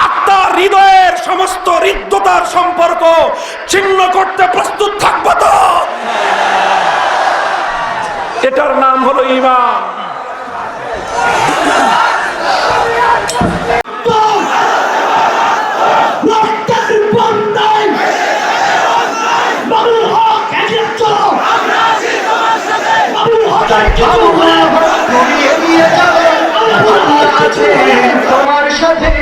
আত্মার হৃদয়ের সমস্ত হৃদ্যতার সম্পর্ক ছিন্ন করতে প্রস্তুত থাকবো তো? এটার নাম হলো ঈমান। তোমার সাথে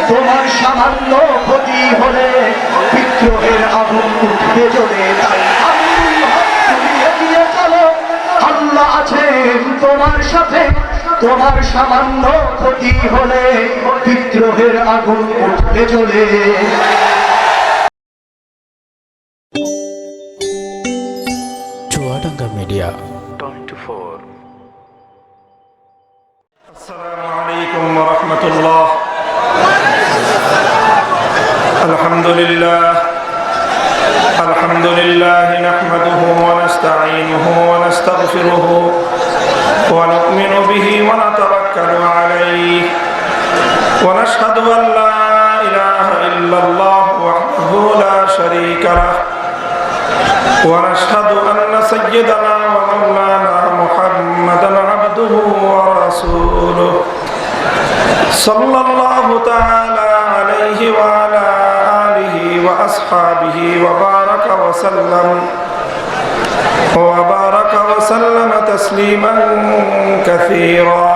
তোমার সামান্য ক্ষতি হলে বিদ্রোহের আগুন উঠবে জ্বলে, তাই আল্লাহ আছেন তোমার সাথে। তোমার সামান্য ক্ষতি হলে বিদ্রোহের আগুন উঠবে জ্বলে। চুয়াডাঙ্গা মিডিয়া 24। আসসালামু আলাইকুম ওয়া রাহমাতুল্লাহ। আলহামদুলিল্লাহ নাহমাদুহু ওয়া নাস্তাঈনুহু ওয়া নাস্তাগফিরুহু ওয়া নু'মিনু বিহি ওয়া নাতাওয়াক্কালু আলাইহি ওয়া নাশহাদু আন লা ইলাহা ইল্লাল্লাহ ওয়াহদাহু লা শারীকা লাহু ওয়া নাশহাদু আন্না সাইয়্যিদানা ওয়া মাওলানা মুহাম্মাদান আবদুহু ওয়া রাসূলুহু সাল্লাল্লাহু তাআলা আলাইহি ওয়া আলা আলিহি ওয়া আসহাবিহি ওয়া বারাকা ওয়া সাল্লাম তাসলিমান কাসীরা।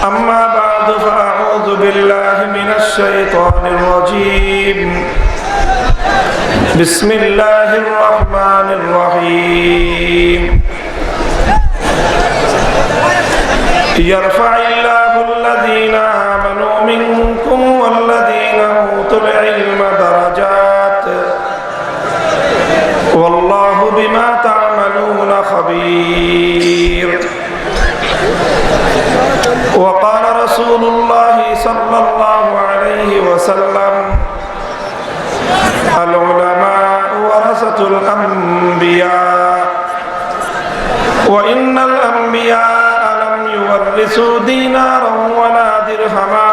আম্মা বা'দু ফাআউযু বিল্লাহি মিনাশ শাইতানির রাজীম। বিসমিল্লাহির রহমানির রহিম। ইয়ারফা'িল্লাহু আল্লাযীনা আমানু মিনকুম ওয়াল্লাযীনা উতুল ইলমা দারাজাত ওয়াল্লাহু বিমা তা'মালুনা খাবীর। ওয়া ক্বালা রাসূলুল্লাহি সাল্লাল্লাহু আলাইহি ওয়াসাল্লাম العلماء ورثة الأنبياء وإن الأنبياء لم يورثوا دينارا ولا درهما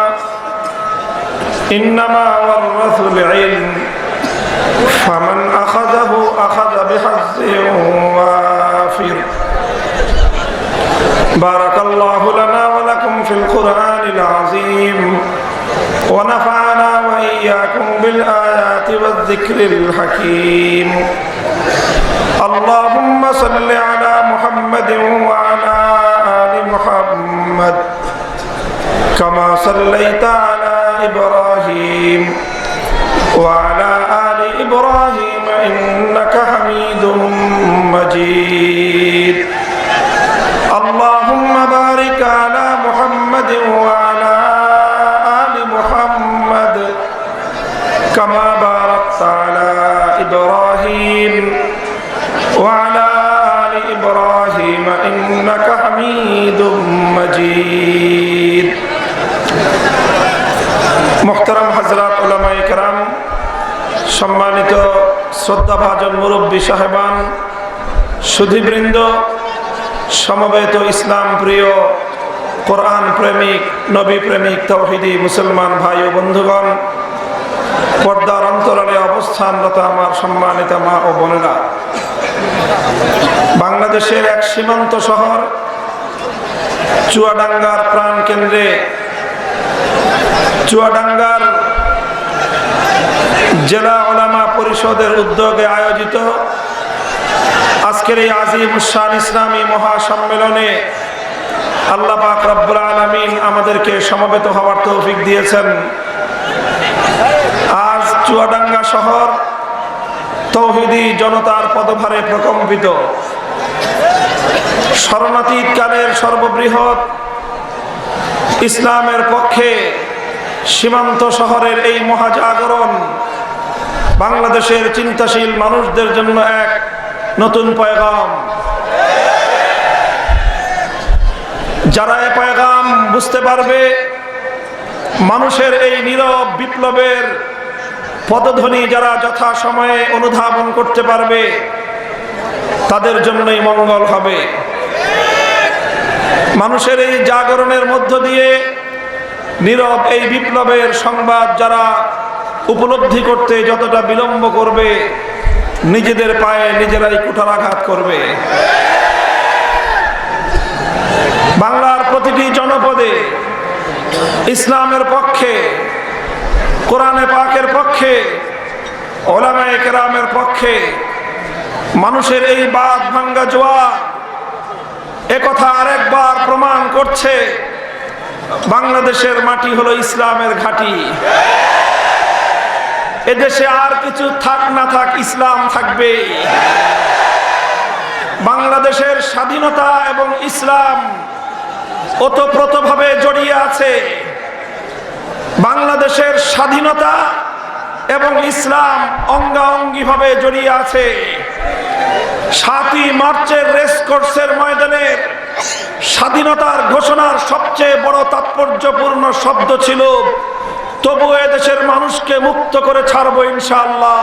إنما ورثوا العلم فمن أخذه أخذ بحظ وافر. بارك الله لنا ولكم في القرآن العظيم ونفعنا وإياكم بالآيات والذكر الحكيم. اللهم صل على محمد وعلى آل محمد كما صليت على إبراهيم وعلى آل إبراهيم إنك حميد مجيد. اللهم بارك على محمد وعلى كما باركت على إبراهيم وعلى آل إبراهيم إنك حميد مجيد. محترم حضرات উলামায়ে কেরাম, সম্মানিত শ্রদ্ধাভাজন মুরব্বী সাহেবান, সুধীবৃন্দ, সমবেত ইসলাম প্রিয়, কোরআন প্রেমিক, নবী প্রেমিক, তাওহীদি মুসলমান ভাই ও বন্ধুগণ, পর্দার অন্তরালে অবস্থানরত আমার সম্মানিত মা ও বোনেরা, বাংলাদেশের এক সীমান্ত শহর চুয়াডাঙ্গার প্রাণ কেন্দ্রে, চুয়াডাঙ্গার জেলা উলামা পরিষদের উদ্যোগে আয়োজিত আজকের এই আজিমুশ-শান ইসলামী মহাসম্মেলনে আল্লাহ পাক রব্বুল আলামিন আমাদেরকে সমবেত হওয়ার তৌফিক দিয়েছেন। আজ চুয়াডাঙ্গা শহর তৌহিদি জনতার পদভারে প্রকম্পিত। শরণাতীত কালের সর্ববৃহৎ ইসলামের পক্ষে সীমান্ত শহরের এই মহাজাগরণ বাংলাদেশের চিন্তাশীল মানুষদের জন্য এক নতুন পয়গাম। যারা এই পয়গাম বুঝতে পারবে, মানুষের এই নীরব বিপ্লবের পদধ্বনি যারা যথাসময়ে অনুধাবন করতে পারবে, তাদের জন্যই মঙ্গল হবে। মানুষের এই জাগরণের মধ্য দিয়ে নীরব এই বিপ্লবের সংবাদ যারা উপলব্ধি করতে যতটা বিলম্ব করবে, নিজেদের পায়ে নিজেরাই কুঠারাঘাত করবে। বাংলার প্রতিটি জনপদে ইসলামের পক্ষে, কোরআনে পাকের পক্ষে, ওলামায়ে কেরামের পক্ষে মানুষের এই বাঁধ ভাঙ্গা জোয়ার একথা আরেকবার প্রমাণ করছে বাংলাদেশের মাটি হলো ইসলামের ঘাঁটি। এদেশে আর কিছু থাক না থাক, ইসলাম থাকবে। বাংলাদেশের স্বাধীনতা এবং ইসলাম ওতপ্রোতভাবে জড়িয়ে আছে। বাংলাদেশের স্বাধীনতা এবং ইসলাম অঙ্গাঅঙ্গিভাবে জড়িয়ে আছে। 7ই মার্চের রেসকোর্সের ময়দানের স্বাধীনতার ঘোষণার সবচেয়ে বড় তাৎপর্যপূর্ণ শব্দ ছিল, তবু এদেশের মানুষকে মুক্ত করে ছাড়বো ইনশাআল্লাহ।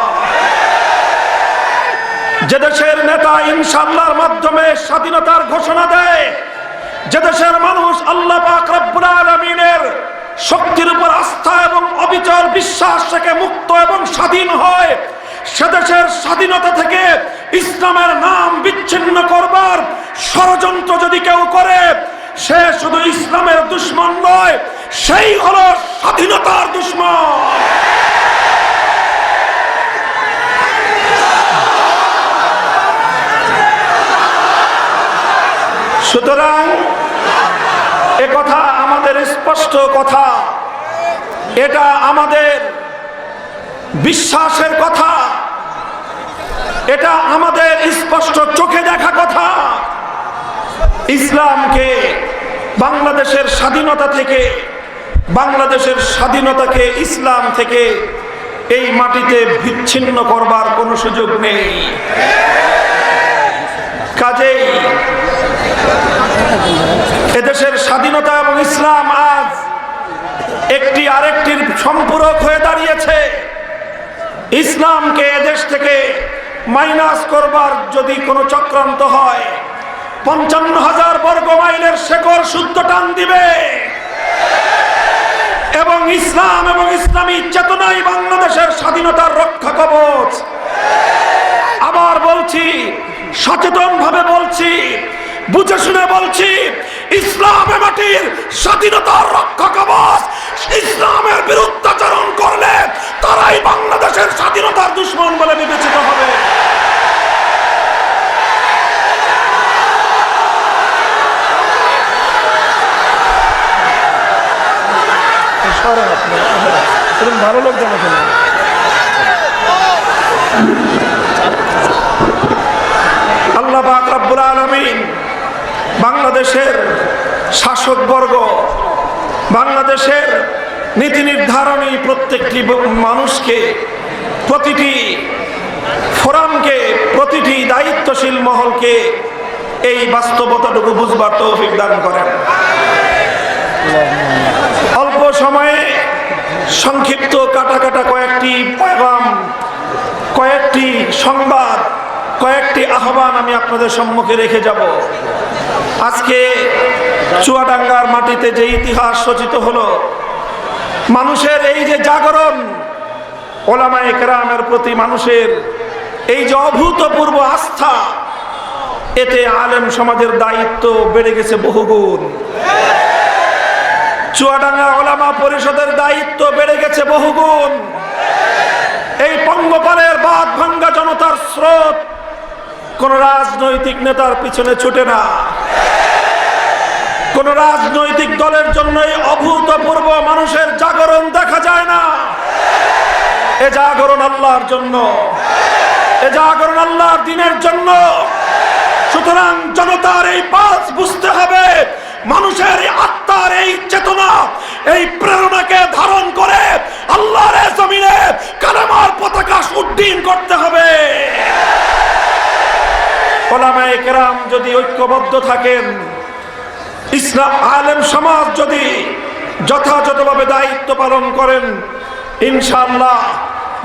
যে দেশের নেতা ইনশাআল্লাহর মাধ্যমে স্বাধীনতার ঘোষণা দেয়, যে দেশের মানুষ আল্লাহ পাক রব্বুল আলামিনের শক্তির উপর আস্থা এবং অবিচল বিশ্বাস থেকে মুক্ত এবং স্বাধীন হয়, সে দেশের স্বাধীনতা থেকে ইসলামের নাম বিচ্ছিন্ন করবার ষড়যন্ত্র যদি কেউ করে, সে শুধু ইসলামের দুশমন নয়, সেই হলো স্বাধীনতার দুশমন। সুতরাং একথা আমাদের স্পষ্ট কথা, এটা আমাদের বিশ্বাসের কথা, এটা আমাদের স্পষ্ট চোখে দেখা কথা। ইসলামকে বাংলাদেশের স্বাধীনতা থেকে, বাংলাদেশের স্বাধীনতাকে ইসলাম থেকে এই মাটিতে বিচ্ছিন্ন করবার কোনো সুযোগ নেই। কাজেই এদেশের স্বাধীনতা এবং ইসলাম আজ একটি আরেকটির সম্পূরক হয়ে দাঁড়িয়েছে। ইসলামকে এদেশ থেকে মাইনাস করবার যদি কোনো চক্রান্ত হয়, 55,000 বর্গ মাইলের শেকড় শুদ্ধ টান দিবে এবং ইসলাম এবং ইসলামী চেতনাই বাংলাদেশের স্বাধীনতার রক্ষা কবচ। আবার বলছি, সচেতন ভাবে বলছি, বুঝে শুনে বলছি, ইসলামের মাটির স্বাধীনতার রক্ষা কবচ। ইসলামের বিরুদ্ধাচরণ করলে তারাই বাংলাদেশের স্বাধীনতার দুশমন বলে বিবেচিত হবে। ভালো লোক জানা আল্লাহ পাক রব্বুল আলামিন বাংলাদেশের শাসকবর্গ, বাংলাদেশের নীতি নির্ধারণী প্রত্যেকটি মানুষকে, প্রতিটি ফোরামকে, প্রতিটি দায়িত্বশীল মহলকে এই বাস্তবতাটুকু বুঝবার তৌফিক দান করেন। অল্প সময়ে সংক্ষিপ্ত কাটা কাটা কয়েকটি পয়গাম, কয়েকটি সংবাদ, কয়েকটি আহ্বান আমি আপনাদের সম্মুখে রেখে যাব। আজকে চুয়াডাঙ্গার মাটিতে যে ইতিহাস রচিত হলো, মানুষের এই যে জাগরণ, ওলামায়ে কেরামের প্রতি মানুষের এই যে অভূতপূর্ব আস্থা, এতে আলেম সমাজের দায়িত্ব বেড়ে গেছে বহুগুণ। চুয়াডাঙ্গা ওলামা পরিষদের দায়িত্ব বেড়ে গেছে বহুগুণ। এই পঙ্গপালের বাঁধ ভাঙ্গা জনতার স্রোত কোন রাজনৈতিক নেতার পিছনে ছুটে না, কোন রাজনৈতিক দলের জন্য অভূতপূর্ব মানুষের জাগরণ দেখা যায় না। এ জাগরণ আল্লাহর জন্য, এ জাগরণ আল্লাহর দ্বীনের জন্য। সুতরাং জনতার এই পাঁচ বুঝতে হবে, মানুষের আত্মার এই চেতনা, এই প্রেরণাকে ধারণ করে আল্লাহর জমিনে কালেমার পতাকা উড্ডীন করতে হবে। ওলামায়ে কেরাম যদি ঐক্যবদ্ধ থাকেন, ইসলাম আলেম সমাজ যদি যথাযথভাবে দায়িত্ব পালন করেন, ইনশাআল্লাহ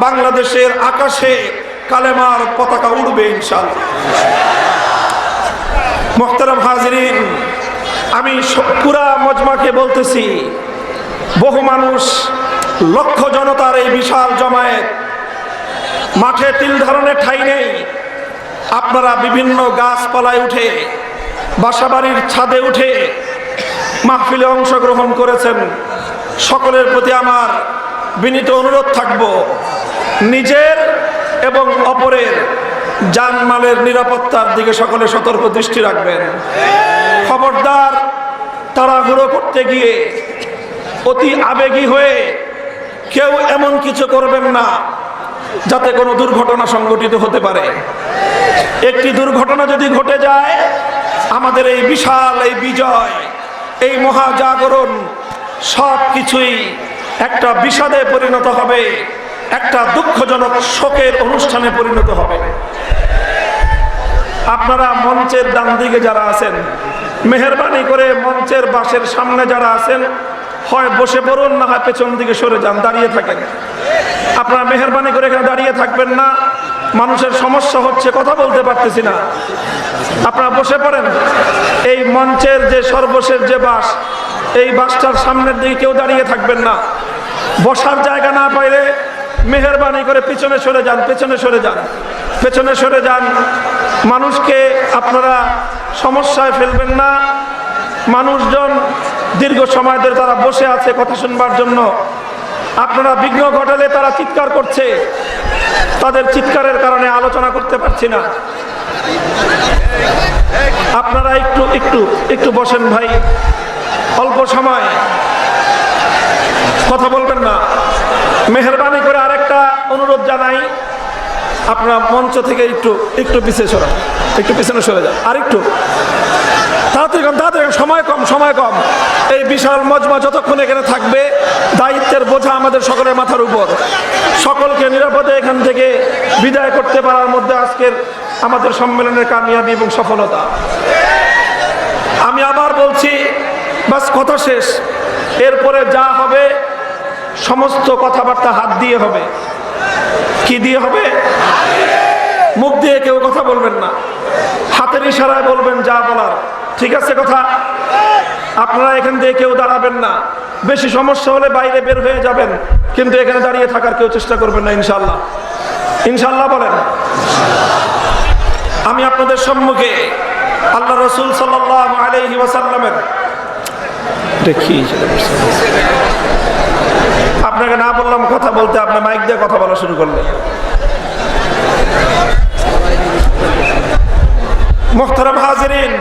বাংলাদেশের আকাশে কালেমার পতাকা উড়বে ইনশাআল্লাহ। মুহতারাম হাজিরিন, আমি পুরা মজমাকে বলতেছি, বহু মানুষ, লক্ষ জনতার এই বিশাল জমায়েত, মাঠে তিল ধারণের ঠাঁই নেই। আপনারা বিভিন্ন গাছপালায় উঠে, বাসাবাড়ির ছাদে উঠে মাহফিলে অংশগ্রহণ করেছেন। সকলের প্রতি আমার বিনীত অনুরোধ থাকব, নিজের এবং অপরের জানমালের নিরাপত্তার দিকে সকলে সতর্ক দৃষ্টি রাখবেন। খবরদার তাড়াহুড়ো করতে গিয়ে অতি আবেগী হয়ে কেউ এমন কিছু করবেন না যাতে কোনো দুর্ঘটনা সংঘটিত হতে পারে। একটি দুর্ঘটনা যদি ঘটে যায়, আমাদের এই বিশাল এই বিজয়, এই মহাজাগরণ সব কিছুই একটা বিষাদে পরিণত হবে, একটা দুঃখজনক শোকের অনুষ্ঠানে পরিণত হবে। আপনারা মঞ্চের ডান দিকে যারা আছেন, মেহেরবানি করে মঞ্চের বাসের সামনে যারা আছেন, হয় বসে পড়ুন, না হয় পেছন দিকে সরে যান, দাঁড়িয়ে থাকেন। আপনারা মেহেরবানি করে এখানে দাঁড়িয়ে থাকবেন না, মানুষের সমস্যা হচ্ছে, কথা বলতে পারতেছি না। আপনারা বসে পড়েন। এই মঞ্চের যে সর্বশেষ যে বাস, এই বাসটার সামনের দিকে কেউ দাঁড়িয়ে থাকবেন না। বসার জায়গা না পাইলে মেহেরবানি করে পিছনে সরে যান, পেছনে সরে যান, পেছনে সরে যান। মানুষকে আপনারা সমস্যায় ফেলবেন না। মানুষজন দীর্ঘ সময় ধরে তারা বসে আছে কথা শুনবার জন্য। আপনারা বিঘ্ন ঘটালে তারা চিৎকার করছে, তাদের চিৎকারের কারণে আলোচনা করতে পারছি না। আপনারা একটু একটু একটু বসেন ভাই, অল্প সময় কথা বলবেন না। মেহেরবানি করে আরেকটা অনুরোধ জানাই, আপনারা মঞ্চ থেকে একটু একটু পিছিয়ে সরান, একটু পিছনে সরে যান, আর একটু তাড়াতাড়ি কম, তাড়াতাড়ি, সময় কম, সময় কম। এই বিশাল মজমা যতক্ষণ এখানে থাকবে, দায়িত্বের বোঝা আমাদের সকলের মাথার উপর। সকলকে নিরাপদে এখান থেকে বিদায় করতে পারার মধ্যে আজকের আমাদের সম্মেলনের কামিয়াবি এবং সফলতা। আমি আবার বলছি, বাস কথা শেষ। এরপরে যা হবে সমস্ত কথাবার্তা হাত দিয়ে হবে। কি দিয়ে হবে? মুখ দিয়ে কেউ কথা বলবেন না, হাতের ইশারায় বলবেন যা বলার। ঠিক আছে কথা? আপনারা এখান থেকে কেউ দাঁড়াবেন না। বেশি সমস্যা হলে বাইরে বের হয়ে যাবেন, কিন্তু এখানে দাঁড়িয়ে থাকার কেউ চেষ্টা করবেন না, ইনশাল্লাহ। ইনশাল্লাহ বলেন। আমি আপনাদের সম্মুখে আল্লাহ রসুল সাল্লাল্লাহু আলাইহি ওয়াসাল্লামের দেখি, আপনাকে না বললাম কথা বলতে, আপনি মাইক দিয়ে কথা বলা শুরু করলেন। মুহতারাম হাজিরিন,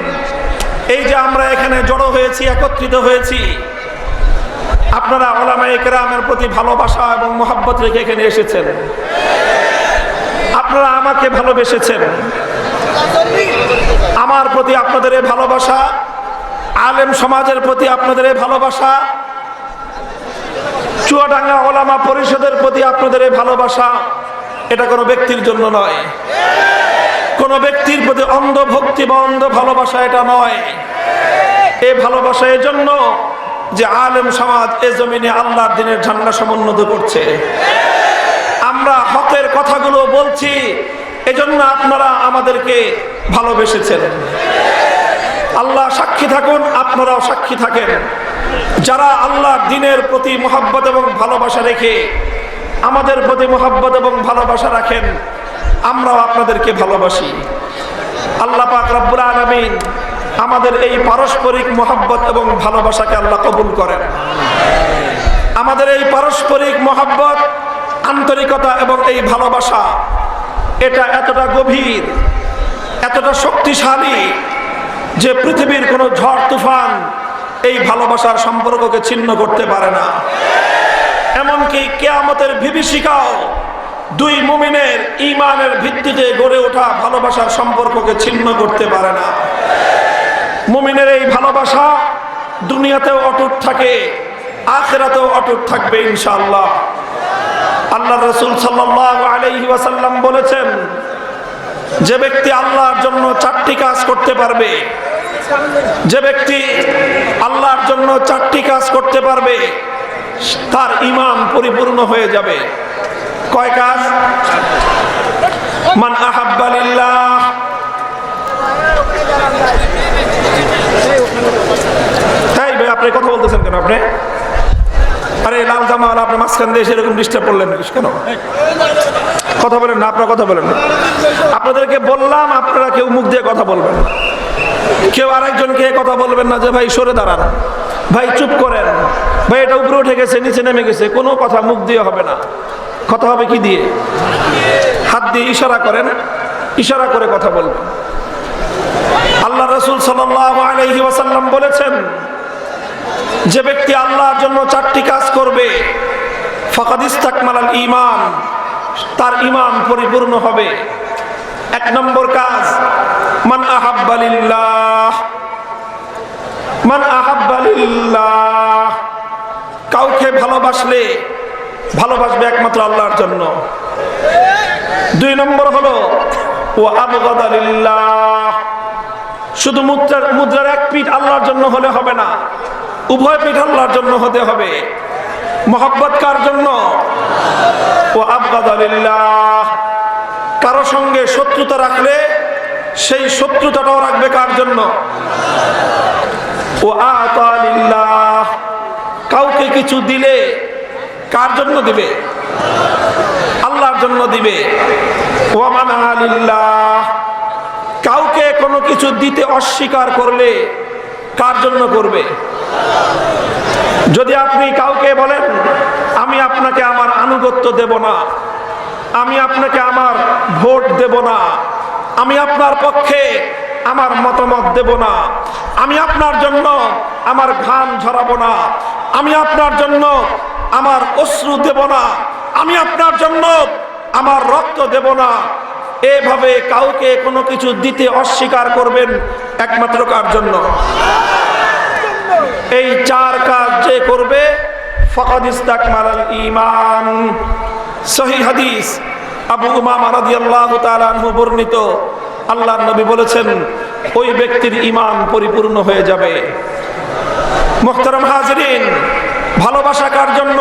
এই যে আমরা এখানে জড়ো হয়েছি, একত্রিত হয়েছি, আপনারা উলামায়ে কেরামের প্রতি ভালোবাসা এবং মহব্বত রেখে এখানে এসেছেন। আপনারা আমাকে ভালোবেসেছেন, আমার প্রতি আপনাদের এই ভালোবাসা, আলেম সমাজের প্রতি আপনাদের এই ভালোবাসা, চুয়াডাঙ্গা ওলামা পরিষদের প্রতি আপনাদের এই ভালোবাসা, এটা কোনো ব্যক্তির জন্য নয়, কোনো ব্যক্তির প্রতি অন্ধ ভক্তি বা অন্ধ ভালোবাসা এটা নয়। এই ভালোবাসা এজন্য যে আলেম সমাজ এ জমিনে আল্লাহর দ্বীনের ঝান্ডা সমুন্নত করছে। আমরা হকের কথাগুলো বলছি, এজন্য আপনারা আমাদেরকে ভালোবেসেছেন। আল্লাহ সাক্ষী থাকুন, আপনারাও সাক্ষী থাকেন। যারা আল্লাহর দ্বীনের প্রতি মহব্বত এবং ভালোবাসা রেখে আমাদের প্রতি মহব্বত এবং ভালোবাসা রাখেন, আমরাও আপনাদেরকে ভালোবাসি। আল্লাহ পাক রব্বুল আলামিন আমাদের এই পারস্পরিক মহব্বত এবং ভালোবাসাকে আল্লাহ কবুল করেন। আমাদের এই পারস্পরিক মহব্বত, আন্তরিকতা এবং এই ভালোবাসা, এটা এতটা গভীর, এতটা শক্তিশালী যে পৃথিবীর কোনো ঝড় তুফান এই ভালোবাসার সম্পর্ককে ছিন্ন করতে পারে না। এমনকি কিয়ামতের বিভীষিকাও দুই মুমিনের ঈমানের ভিত্তিতে গড়ে ওঠা ভালোবাসার সম্পর্ককে ছিন্ন করতে পারে না। মুমিনের এই ভালোবাসা দুনিয়াতেও অটুট থাকে, আখিরাতেও অটুট থাকবে ইনশাআল্লাহ। আল্লাহ রাসূল সাল্লাল্লাহু আলাইহি ওয়াসাল্লাম বলেছেন, যে ব্যক্তি আল্লাহর জন্য চারটি কাজ করতে পারবে, যে ব্যক্তি আল্লাহর জন্য চারটি কাজ করতে পারবে, তার ঈমান পরিপূর্ণ হয়ে যাবে। কয় কাজ? মান আহাব্বা লিল্লাহ, তাই ভাই আপনি কথা বলতেছেন কেন? আপনি জামাল, আপনি মাঝখান দিয়ে সেরকম ডিস্টার্ব করলেন কেন? কথা বলেন না, আপনারা কথা বলেন না। আপনাদেরকে বললাম আপনারা কেউ মুখ দিয়ে কথা বলবেন না, কেউ আরেকজনকে কথা বলবেন না যে ভাই সরে দাঁড়ান, ভাই চুপ করেন, ভাই এটা উপরে উঠে গেছে নিচে নেমে গেছে, কোনো কথা মুখ দিয়ে হবে না। কথা হবে কি দিয়ে? হাত দিয়ে ইশারা করেন, ইশারা করে কথা বলবেন। আল্লাহ রাসূল সাল্লাল্লাহু আলাইহি ওয়াসাল্লাম বলেছেন, যে ব্যক্তি আল্লাহর জন্য 4টি কাজ করবে ফাকাদ ইস্তাকমালাল ঈমান, তার ঈমান পরিপূর্ণ হবে। 1 নম্বর কাজ, মান আহাব্বা লিল্লাহ, মান আহাব্বা লিল্লাহ, কাউকে ভালোবাসলে ভালোবাসবে একমাত্র আল্লাহর জন্য। 2 নম্বর হলো ওয়া আবগাদা লিল্লাহ, শুধু মুদ্রার এক পিঠ আল্লাহর জন্য হলে হবে না, উভয় পিঠ আল্লাহর জন্য হতে হবে। মহব্বত কার জন্য? ওয়া আবগাদা লিল্লাহ, কারো সঙ্গে শত্রুতা রাখলে সেই শত্রুতাটাও রাখবে কার জন্য? ওয়া আতা লিল্লাহ, কাউকে কিছু দিলে কার জন্য দিবে? আল্লাহর জন্য দিবে। ওয়া মানা লিল্লাহ, কাউকে কোনো কিছু দিতে অস্বীকার করলে কার জন্য করবে? যদি আপনি কাউকে বলেন আমি আপনাকে আমার আনুগত্য দেব না, আমি আপনাকে আমার ভোট দেব না, আমি আপনার পক্ষে আমার মতামত দেব না, আমি আপনার জন্য আমার ঘাম ঝরাবো না, আমি আপনার জন্য আমার অশ্রু দেব না, আমি আপনার জন্য আমার রক্ত দেব না, এভাবে কাউকে কোনো কিছু দিতে অস্বীকার করবেন একমাত্র কার জন্য? এই 4 কাজ যে করবে ফাকাদ ইস্তাকমালাল ঈমান। সহিহ হাদিস, আবু উমামা রাদিয়াল্লাহু তাআলা আনহু বর্ণিত, আল্লাহর নবী বলেছেন ওই ব্যক্তির ঈমান পরিপূর্ণ হয়ে যাবে। মুহতারাম হাজিরিন, ভালোবাসা কার জন্য?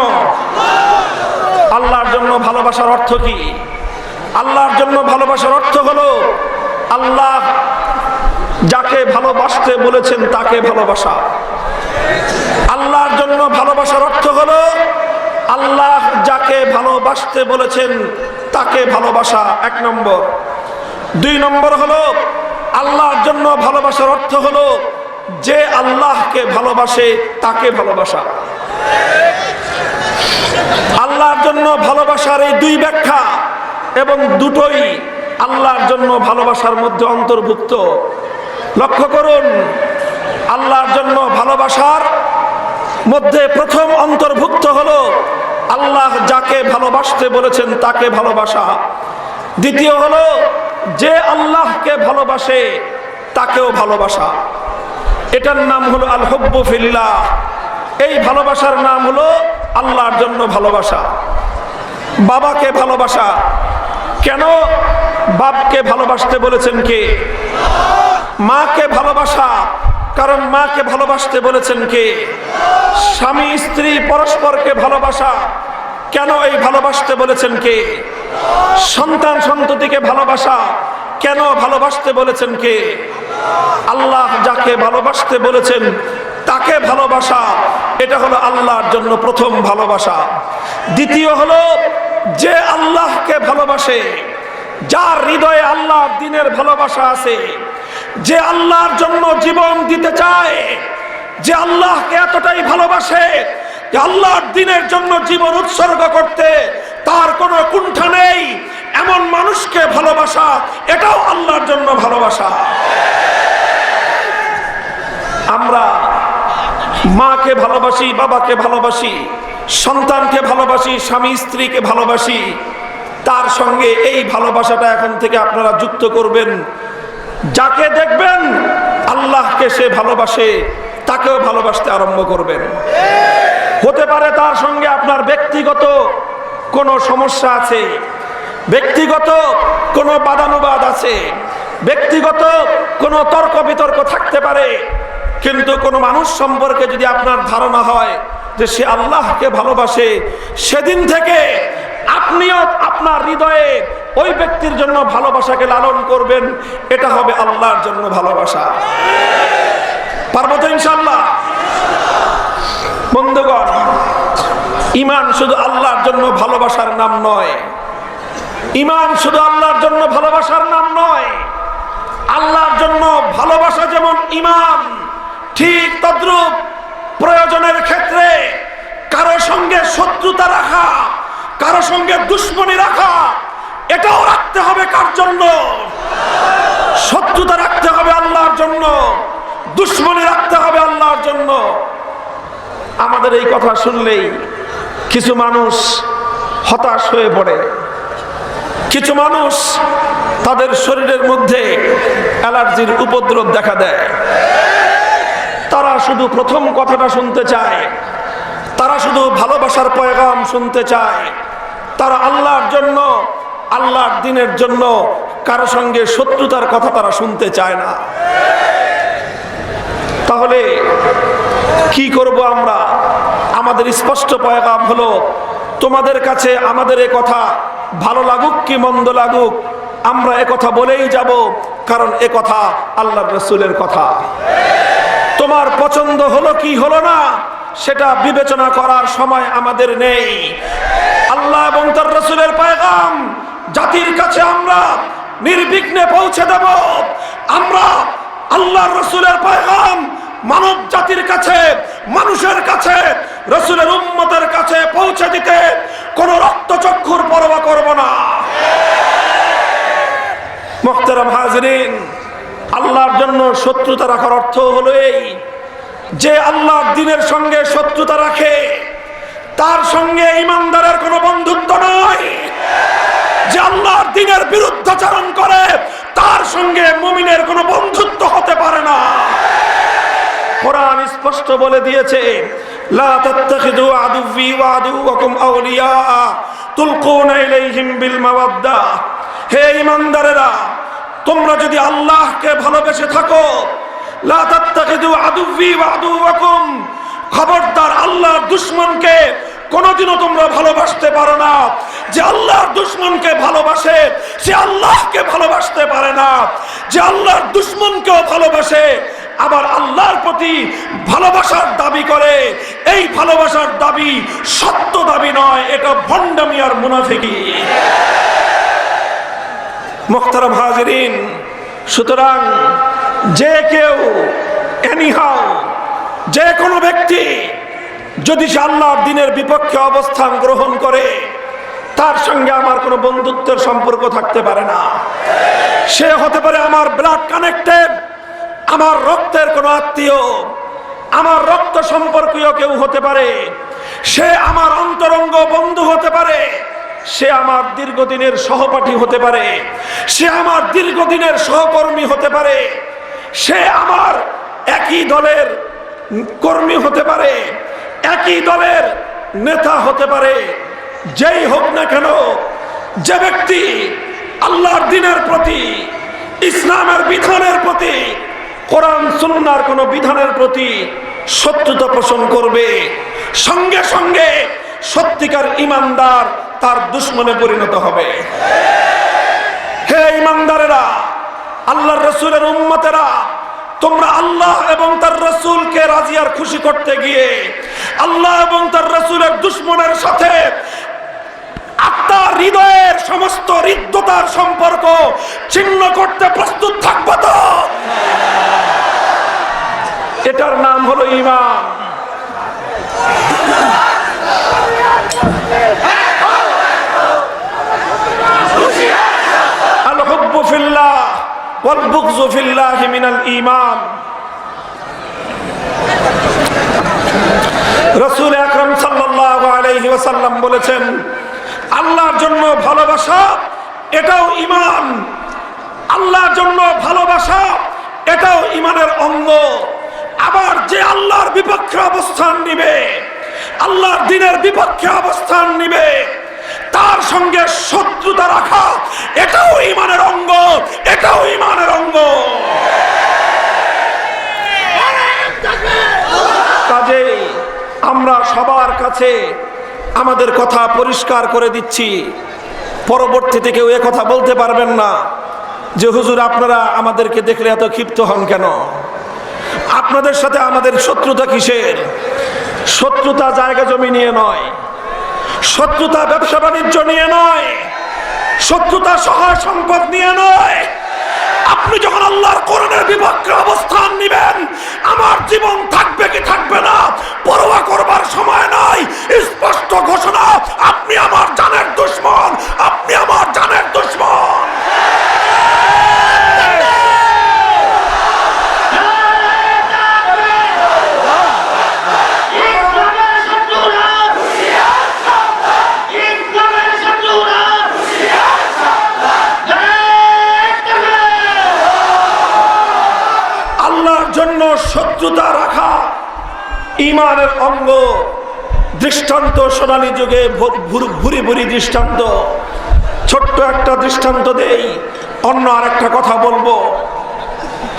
আল্লাহর জন্য। ভালোবাসার অর্থ কি? আল্লাহর জন্য ভালোবাসার অর্থ হলো আল্লাহ যাকে ভালোবাসতে বলেছেন তাকে ভালোবাসা। আল্লাহর জন্য ভালোবাসার অর্থ হলো আল্লাহ যাকে ভালোবাসতে বলেছেন তাকে ভালোবাসা, 1 নম্বর। 2 নম্বর হলো আল্লাহর জন্য ভালোবাসার অর্থ হলো যে আল্লাহকে ভালোবাসে তাকে ভালোবাসা। আল্লাহর জন্য ভালোবাসার এই 2 ব্যাখ্যা এবং দুটোই আল্লাহর জন্য ভালোবাসার মধ্যে অন্তর্ভুক্ত। লক্ষ্য করুন, আল্লাহর জন্য ভালোবাসার মধ্যে প্রথম অন্তর্ভুক্ত হলো আল্লাহ যাকে ভালোবাসতে বলেছেন তাকে ভালোবাসা। দ্বিতীয় হলো যে আল্লাহকে ভালোবাসে তাকেও ভালোবাসা। এটার নাম হলো আল হুব্বু ফিল্লাহ। এই ভালোবাসার নাম হলো আল্লাহর জন্য ভালোবাসা। বাবাকে ভালোবাসা, কেন বাপকে ভালোবাসতে বলেছেন কে? মাকে ভালোবাসা, কারণ মাকে ভালোবাসতে বলেছেন কে? স্বামী স্ত্রী পরস্পরকে ভালোবাসা, কেন এই ভালোবাসতে বলেছেন কে? সন্তান সন্ততিকে ভালোবাসা, কেন ভালোবাসতে বলেছেন কে? আল্লাহ যাকে ভালোবাসতে বলেছেন তাকে ভালোবাসা, এটা হলো আল্লাহর জন্য প্রথম ভালোবাসা। দ্বিতীয় হলো যে আল্লাহকে ভালোবাসে, যার হৃদয়ে আল্লাহর দ্বীনের ভালোবাসা আছে, যে আল্লাহর জন্য জীবন দিতে চায়, যে আল্লাহকে এতটাই ভালোবাসে যে আল্লাহর দ্বীনের জন্য জীবন উৎসর্গ করতে তার কোনো কুণ্ঠা নেই, এমন মানুষকে ভালোবাসা, এটাও আল্লাহর জন্য ভালোবাসা। আমরা মাকে ভালোবাসি, বাবাকে ভালোবাসি, সন্তানকে ভালোবাসি, স্বামী স্ত্রীকে ভালোবাসি, তার সঙ্গে এই ভালোবাসাটা এখন থেকে আপনারা যুক্ত করবেন। যাকে দেখবেন আল্লাহকে সে ভালোবাসে তাকেও ভালোবাসতে আরম্ভ করবেন। হতে পারে তার সঙ্গে আপনার ব্যক্তিগত কোনো সমস্যা আছে, ব্যক্তিগত কোনো বাদানুবাদ আছে, ব্যক্তিগত কোনো তর্ক বিতর্ক থাকতে পারে, কিন্তু কোনো মানুষ সম্পর্কে যদি আপনার ধারণা হয় যে সে আল্লাহকে ভালোবাসে, সেদিন থেকে আপনিও আপনার হৃদয়ে ওই ব্যক্তির জন্য ভালোবাসাকে লালন করবেন। এটা হবে আল্লাহর জন্য ভালোবাসা। পারবো তো ইনশাআল্লাহ? বন্ধুগণ, ঈমান শুধু আল্লাহর জন্য ভালোবাসার নাম নয়। ঈমান শুধু আল্লাহর জন্য ভালোবাসার নাম নয়। আল্লাহর জন্য ভালোবাসা যেমন ঈমান, ঠিক তদ্রূপ প্রয়োজনের ক্ষেত্রে কারো সঙ্গে শত্রুতা রাখা, কারো সঙ্গে দুশ্মনী রাখা, এটাও রাখতে হবে কার জন্য? শত্রুতা রাখতে হবে আল্লাহর জন্য, দুশ্মনী রাখতে হবে আল্লাহর জন্য। আমাদের এই কথা শুনলেই কিছু মানুষ হতাশ হয়ে পড়ে, কিছু মানুষ তাদের শরীরের মধ্যে অ্যালার্জির উপদ্রব দেখা দেয়। তারা শুধু প্রথম কথাটা শুনতে চায়, তারা শুধু ভালোবাসার পয়গাম শুনতে চায়। তারা আল্লাহর জন্য, আল্লাহর দ্বীনের জন্য কারো সঙ্গে শত্রুতার কথা তারা শুনতে চায় না। তাহলে কি করব আমরা? আমাদের স্পষ্ট পয়গাম হলো, তোমাদের কাছে আমাদের এ কথা ভালো লাগুক কি মন্দ লাগুক, আমরা এ কথা বলেই যাব, কারণ এ কথা আল্লাহর রাসূলের কথা। তোমার পছন্দ হলো কি হলো না সেটা বিবেচনা করার সময় আমাদের নেই। আল্লাহ এবং তার রাসূলের পয়গাম জাতির কাছে আমরা নির্বিঘ্নে পৌঁছে দেব। আমরা আল্লাহর রাসূলের পয়গাম মানব জাতির কাছে, মানুষের কাছে, রাসূলের উম্মতের কাছে পৌঁছে দিতে কোনো রক্তচক্ষুর পরোয়া করব না। মুহতারাম হাজিরিন, আল্লাহর জন্য শত্রুতা রাখার অর্থ হলো এই যে আল্লাহর দ্বীনের সঙ্গে শত্রুতা রাখে তার সঙ্গে ঈমানদারের কোনো বন্ধুত্ব নয়। যে আল্লাহর দ্বীনের বিরুদ্ধাচরণ করে তার সঙ্গে মুমিনের কোনো বন্ধুত্ব হতে পারে না। কোরআন স্পষ্ট বলে দিয়েছে, লা তাত্তাখিযু আদুওয়ি ওয়া আদুওয়াকুম আউলিয়া তুলকুনা ইলাইহিম বিল মাওয়াদ্দাহ। হে ঈমানদারেরা, তোমরা যদি আল্লাহকে ভালোবেসে থাকো, লা তাত্তাখিযু আদুওয়ি ওয়া আদুওয়াকুম, খবরদার আল্লাহর দুশমনকে কোনোদিনও তোমরা ভালোবাসতে পারো না। যে আল্লাহর দুশমনকে ভালোবাসে সে আল্লাহকে ভালোবাসতে পারে না। যে আল্লাহর দুশমনকেও ভালোবাসে আবার আল্লাহর প্রতি ভালোবাসার দাবি করে, এই ভালোবাসার দাবি সত্য দাবি নয়, এটা ভণ্ডামি আর মুনাফিকি। মুহতারাম হাজিরিন, সুতরাং যে কেউ এনিহাও, যে কোনো ব্যক্তি যদি সে আল্লাহর দ্বীনের বিপক্ষে অবস্থান গ্রহণ করে তার সঙ্গে আমার কোনো বন্ধুত্বের সম্পর্ক থাকতে পারে না। সে হতে পারে আমার ব্লাড কানেক্টেড, আমার রক্তের কোনো আত্মীয়, আমার রক্ত সম্পর্কীয় কেউ হতে পারে, সে আমার অন্তরঙ্গ বন্ধু হতে পারে, সে আমার দীর্ঘদিনের সহপাঠী হতে পারে, সে আমার দীর্ঘদিনের সহকর্মী হতে পারে, সে আমার একই দলের কর্মী হতে পারে, একই দলের নেতা হতে পারে। যেই হোক না কেন, যে ব্যক্তি আল্লাহর দ্বীনের প্রতি, ইসলামের বিধানের প্রতি, কোরআন সুন্নাহর কোন বিধানের প্রতি শত্রুতা পোষণ করবে, সঙ্গে সঙ্গে সত্যিকার ঈমানদার তার দুশমনে পরিণত হবে। হে ঈমানদারেরা, আল্লাহর রাসূলের উম্মতেরা, তোমরা আল্লাহ এবং তার রাসূলকে রাজি আর খুশি করতে গিয়ে আল্লাহ এবং তার রাসূলের দুশমনের সাথে আত্মার হৃদয়ের সমস্ত হৃদ্যতার সম্পর্ক ছিন্ন করতে প্রস্তুত থাকবো তো? এটার নাম হলো ঈমান। আল হুব্বু ফিল্লাহ ওয়াল বুগযু ফিল্লাহি মিনাল ঈমান। রাসূল আকরাম সাল্লাল্লাহু আলাইহি ওয়াসাল্লাম বলেছেন, আল্লাহর জন্য ভালোবাসা এটাও ঈমান। আল্লাহর জন্য ভালোবাসা এটাও ঈমানের অঙ্গ। আবার যে আল্লাহর বিপক্ষে অবস্থান নিবে, আল্লাহর দ্বীনের বিপক্ষে অবস্থান নিবে, তার সঙ্গে শত্রুতা রাখা এটাও ঈমানের অঙ্গ, এটাও ঈমানের অঙ্গ। কাজেই আমরা সবার কাছে আমাদের কথা পরিষ্কার করে দিচ্ছি। পরবর্তীতে কেউ এ কথা বলতে পারবেন না যে হুজুর আপনারা আমাদেরকে দেখলে এত ক্ষিপ্ত হন কেন, আপনাদের সাথে আমাদের শত্রুতা কিসের? শত্রুতা জায়গা জমি নিয়ে নয়, শত্রুতা ব্যবসা বাণিজ্য নিয়ে নয়, শত্রুতা সহায় সম্পদ নিয়ে নয়। আপনি যখন আল্লাহর কোরআনের বিপক্ষে অবস্থান নেবেন, আমার জীবন থাকবে কি থাকবে না পরোয়া করবার সময় নাই। স্পষ্ট ঘোষণা, আপনি আমার জানের দুশমন, আপনি আমার জানের দুশমন। আল্লাহর জন্য শত্রুতা রাখা ঈমানের অঙ্গ। দৃষ্টান্ত সোনালী যুগে ভুরি ভুরি দৃষ্টান্ত। ছোট্ট একটা দৃষ্টান্ত দেই, অন্য আরেকটা কথা বলবো।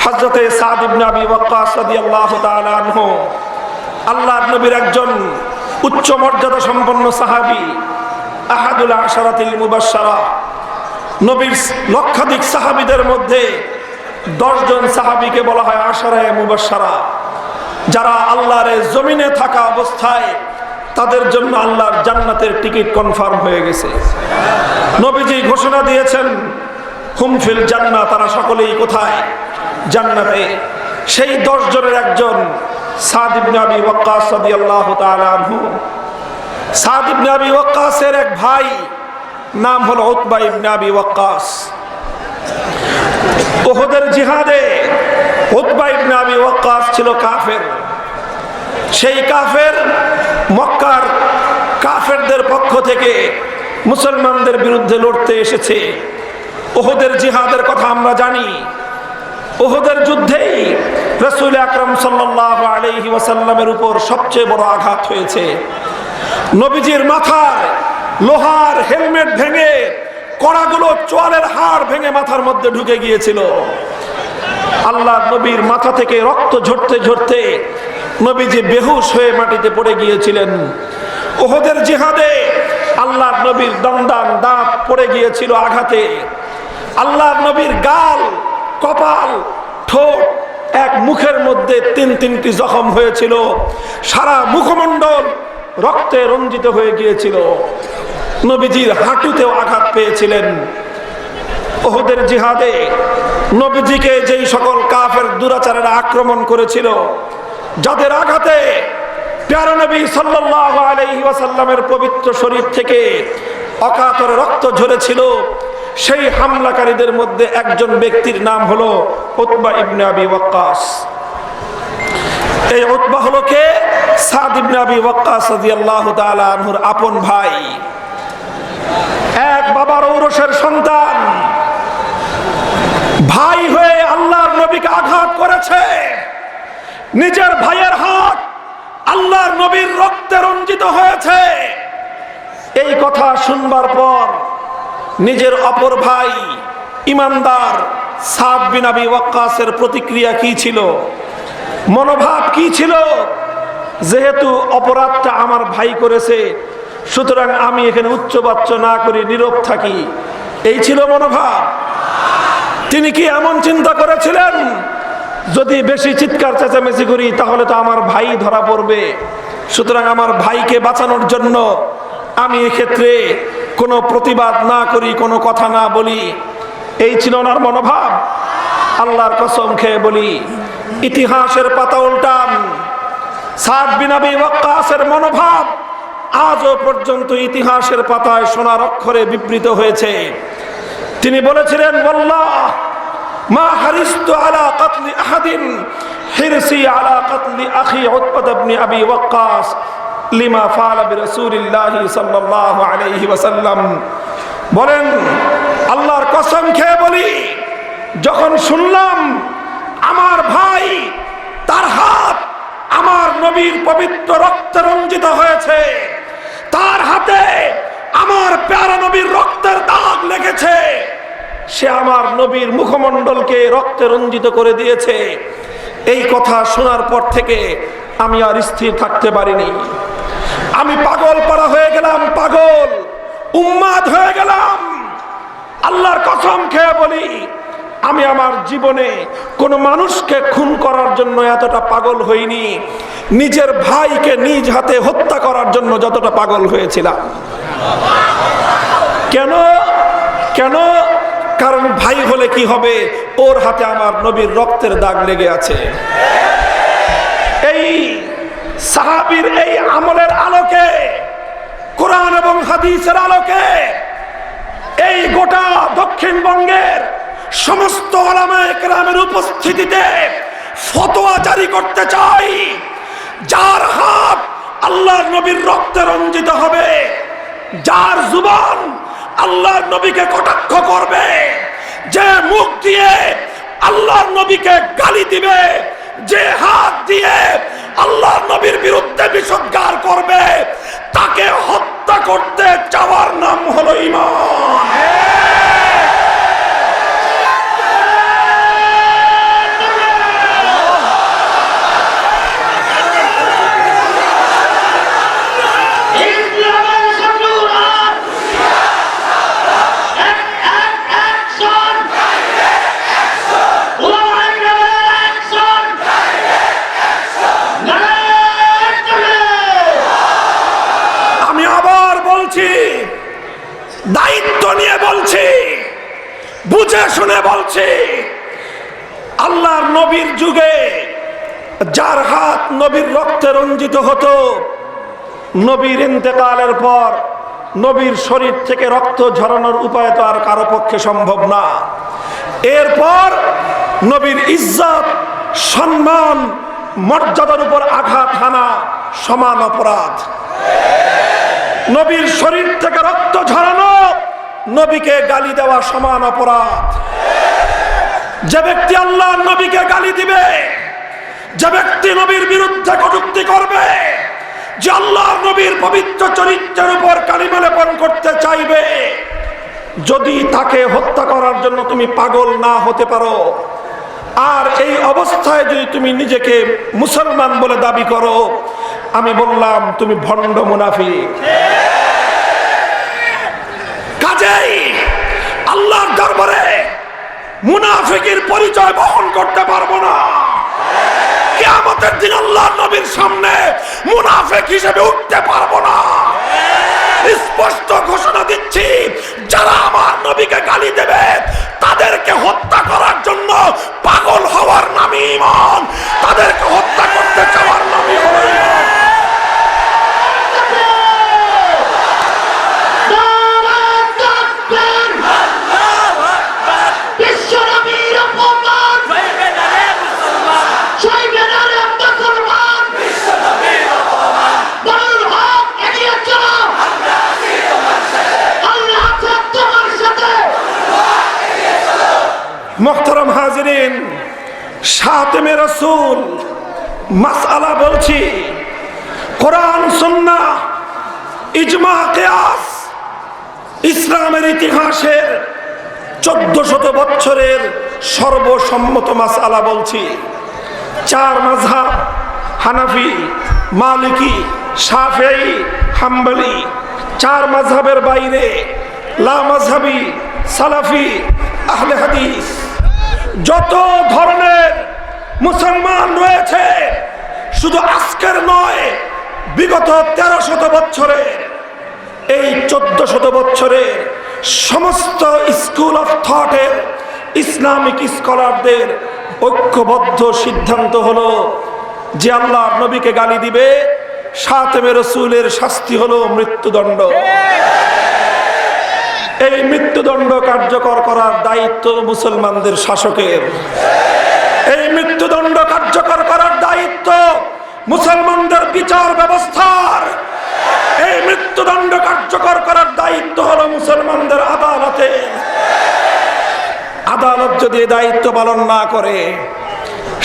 হযরতে সাদ ইবনে আবি ওয়াক্কাস রাদিয়াল্লাহু তাআলা আনহু, আল্লাহর নবীর একজন উচ্চ মর্যাদা সম্পন্ন সাহাবী, আহাদুল আশারাতিল মুবাশশারা। নবীর লক্ষাধিক সাহাবীদের মধ্যে 10 জন সাহাবীকে বলা হয় আশারায়ে মুবাশশারা, যারা আল্লাহর জমিনে থাকা অবস্থায় তাদের জন্য আল্লাহর জান্নাতের টিকিট কনফার্ম হয়ে গেছে। নবীজি ঘোষণা দিয়েছেন, হুম ফিল জান্নাহ, তারা সকলেই কোথায়? জান্নাতে। সেই 10 জনের একজন সাদ ইবনে আবি ওয়াক্কাস রাদিয়াল্লাহু তাআলা আনহু। সাদ ইবনে আবি ওয়াক্কাসের এক ভাই নাম হলো উতবা ইবনে আবি ওয়াক্কাস। উহুদের জিহাদে উতবা ইবনে আবি ওয়াক্কাস ছিল কাফের। সেই কাফের মক্কার কাফেরদের পক্ষ থেকে মুসলমানদের বিরুদ্ধে লড়তে এসেছে। উহুদের জিহাদের কথা আমরা জানি। উহুদের যুদ্ধেই রাসূল আকরাম সাল্লাল্লাহু আলাইহি ওয়াসাল্লামের উপর সবচেয়ে বড় আঘাত হয়েছে। নবীজির মাথায় লোহার হেলমেট ভেঙে কড়াগুলো চোয়ালের হাড় ভেঙে মাথার মধ্যে ঢুকে গিয়েছিল। আল্লাহ নবীর মাথা থেকে রক্ত ঝরতে ঝরতে নবীজি বেহুশ হয়ে মাটিতে পড়ে গিয়েছিলেন। উহুদের জিহাদে আল্লাহ নবীর দন্দান দাঁত পড়ে গিয়েছিল আঘাতে। আল্লাহ নবীর গাল, কপাল, ঠোঁট, এক মুখের মধ্যে 3-3টি জখম হয়েছিল। সারা মুখমণ্ডল রক্তে রঞ্জিত হয়ে গিয়েছিল। নবীজির হাঁটুতেও আঘাত পেয়েছিলেন। উহুদের জিহাদে নবীজিকে যেই সকল কাফের দুরাচারেরা আক্রমণ করেছিল, যাদের আঘাতে প্যারা নবী সাল্লাল্লাহু আলাইহি ওয়াসাল্লামের পবিত্র শরীর থেকে অকাতরে রক্ত ঝরেছিল, সেই হামলাকারীদের মধ্যে একজন ব্যক্তির নাম হলো উতবা ইবনে আবি ওয়াক্কাস। এই উতবা হলো কে? সাদ ইবনে আবি ওয়াক্কাস রাদিয়াল্লাহু তাআলা আনহুর আপন ভাই, এক বাবার ঔরসের সন্তান। ভাই হয়ে আল্লাহর নবীকে আঘাত করেছে। নিজের ভাইয়ের হাত আল্লাহর নবীর রক্তে রঞ্জিত হয়েছে। এই কথা শুনবার পর নিজের অপর ভাই ইমানদার সাদ বিন আবি ওয়াক্কাসের প্রতিক্রিয়া কি ছিল, মনোভাব কি ছিল? যেহেতু অপরাধটা আমার ভাই করেছে, সুতরাং আমি এখানে উচ্চবাচ্য না করে নীরব থাকি, এই ছিল মনোভাব। তিনি কি এমন চিন্তা করেছিলেন, যদি বেশি চিৎকার চেঁচামেচি করি তাহলে তো আমার ভাই ধরা পড়বে, সুতরাং আমার ভাইকে বাঁচানোর জন্য আমি এক্ষেত্রে কোনো প্রতিবাদ না করি, কোনো কথা না বলি, এই ছিল ওনার মনোভাব? আল্লাহর কসম খেয়ে বলি, ইতিহাসের পাতা উল্টান, সাদ বিন আবি ওয়াক্কাসের মনোভাব আজও পর্যন্ত ইতিহাসের পাতায় সোনার অক্ষরে বিবৃত হয়েছে। তিনি বলেছিলেন, ওয়াল্লাহ মা হারিস্তু আলা কাতলি আহাদিন হিরসি আলা কাতলি আখি উতবা ইবনে আবি ওয়াক্কাস লিমা ফাআলা বিরাসূলিল্লাহ সাল্লাল্লাহু আলাইহি ওয়াসাল্লাম। বলেন, আল্লাহর কসম খেয়ে বলি, যখন শুনলাম আমার ভাই, তার হাত আমার নবীর পবিত্র রক্তে রঞ্জিত হয়েছে, তার হাতে আমার প্যারা নবীর রক্তের দাগ লেগেছে, সে আমার নবীর মুখমণ্ডলকে রক্তে রঞ্জিত করে দিয়েছে, এই কথা শোনার পর থেকে আমি আর স্থির থাকতে পারিনি। আমি পাগল পাড়া হয়ে গেলাম, পাগল উন্মাদ হয়ে গেলাম। আল্লাহর কসম খেয়ে বলি, আমি আমার জীবনে কোনো মানুষকে খুন করার জন্য এতটা পাগল হইনি, নিজের ভাইকে নিজ হাতে হত্যা করার জন্য যতটা পাগল হয়েছিলাম। কেন কেন? কারণ ভাই হলে কি হবে, ওর হাতে আমার নবীর রক্তের দাগ লেগে আছে। এই সাহাবীর এই আমলের আলোকে, কোরআন এবং হাদিসের আলোকে এই গোটা দক্ষিণবঙ্গের সমস্ত উলামায়ে কেরামের উপস্থিতিতে ফতোয়া জারি করতে চাই, যার হাত আল্লাহর নবীর রক্তে রঞ্জিত হবে, যার জুবান আল্লাহর নবীকে কটাক্ষ করবে, যে মুখ দিয়ে আল্লাহর নবীকে গালি দিবে, যে হাত দিয়ে আল্লাহর নবীর বিরুদ্ধে বিষোদ্গার করবে, তাকে হত্যা করতে চাওয়ার নাম হলো ঈমান। দায়িত্ব নিয়ে বলছি, বুঝে শুনে বলছি, আল্লাহর নবীর যুগে যার হাত নবীর রক্তে রঞ্জিত হতো, নবীর ইন্তেকালের পর নবীর শরীর থেকে রক্ত ঝরানোর উপায় তো আর কারো পক্ষে সম্ভব না। এরপর নবীর ইজ্জত, সম্মান, মর্যাদার উপর আঘাত হানা সমান অপরাধ। নবীর শরীর থেকে রক্ত ঝরানো, নবীকে গালি দেওয়া সমান অপরাধ। যে ব্যক্তি আল্লাহর নবীকে গালি দিবে, যে ব্যক্তি নবীর বিরুদ্ধে কটূক্তি করবে, যে আল্লাহর নবীর পবিত্র চরিত্রের উপর কালিমা লেপন করতে চাইবে, যদি তাকে হত্যা করার জন্য তুমি পাগল না হতে পারো, আর এই অবস্থায় যদি তুমি নিজেকে মুসলমান বলে দাবি করো, আমি বললাম তুমি ভণ্ড মুনাফিক। কাজেই আল্লাহর দরবারে মুনাফিকের পরিচয় বহন করতে পারবো না। কিয়ামতের দিন আল্লাহর নবীর সামনে মুনাফিক হিসেবে উঠতে পারবো না। স্পষ্ট ঘোষণা দিচ্ছি, যারা আমার নবীকে গালি দেবে তাদেরকে হত্যা করার জন্য পাগল হওয়ার নামই ঈমান, তাদেরকে হত্যা করতে চাওয়ার নামই হলো ঈমান। মুহতারাম হাজিরিন, শাতিমে রাসূল মাসআলা বলছি, কোরআন সুন্নাহ ইজমা কিয়াস ইসলামের ইতিহাসের 1400 বছরের সর্বসম্মত মাসআলা বলছি। 4 মাযহাব, হানাফি, মালিকি, শাফিঈ, হাম্বলি, 4 মাযহাবের বাইরে লা মাযহাবি, সালাফি, আহলে হাদিস, যত ধরনের মুসলমান রয়েছে, শুধু আজকের নয়, বিগত 1300 বছরের, এই 1400 বছরের সমস্ত স্কুল অফ থটের ইসলামিক স্কলারদের ঐক্যবদ্ধ সিদ্ধান্ত হলো যে আল্লাহর নবীকে গালি দিবে, শাতিমে রাসূলের শাস্তি হলো মৃত্যুদণ্ড। এই মৃত্যুদণ্ড কার্যকর করার দায়িত্ব মুসলমানদের শাসকের। এই মৃত্যুদণ্ড কার্যকর করার দায়িত্ব মুসলমানদের বিচার ব্যবস্থার। এই মৃত্যুদণ্ড কার্যকর করার দায়িত্ব হলো মুসলমানদের আদালতের। আদালত যদি দায়িত্ব পালন না করে,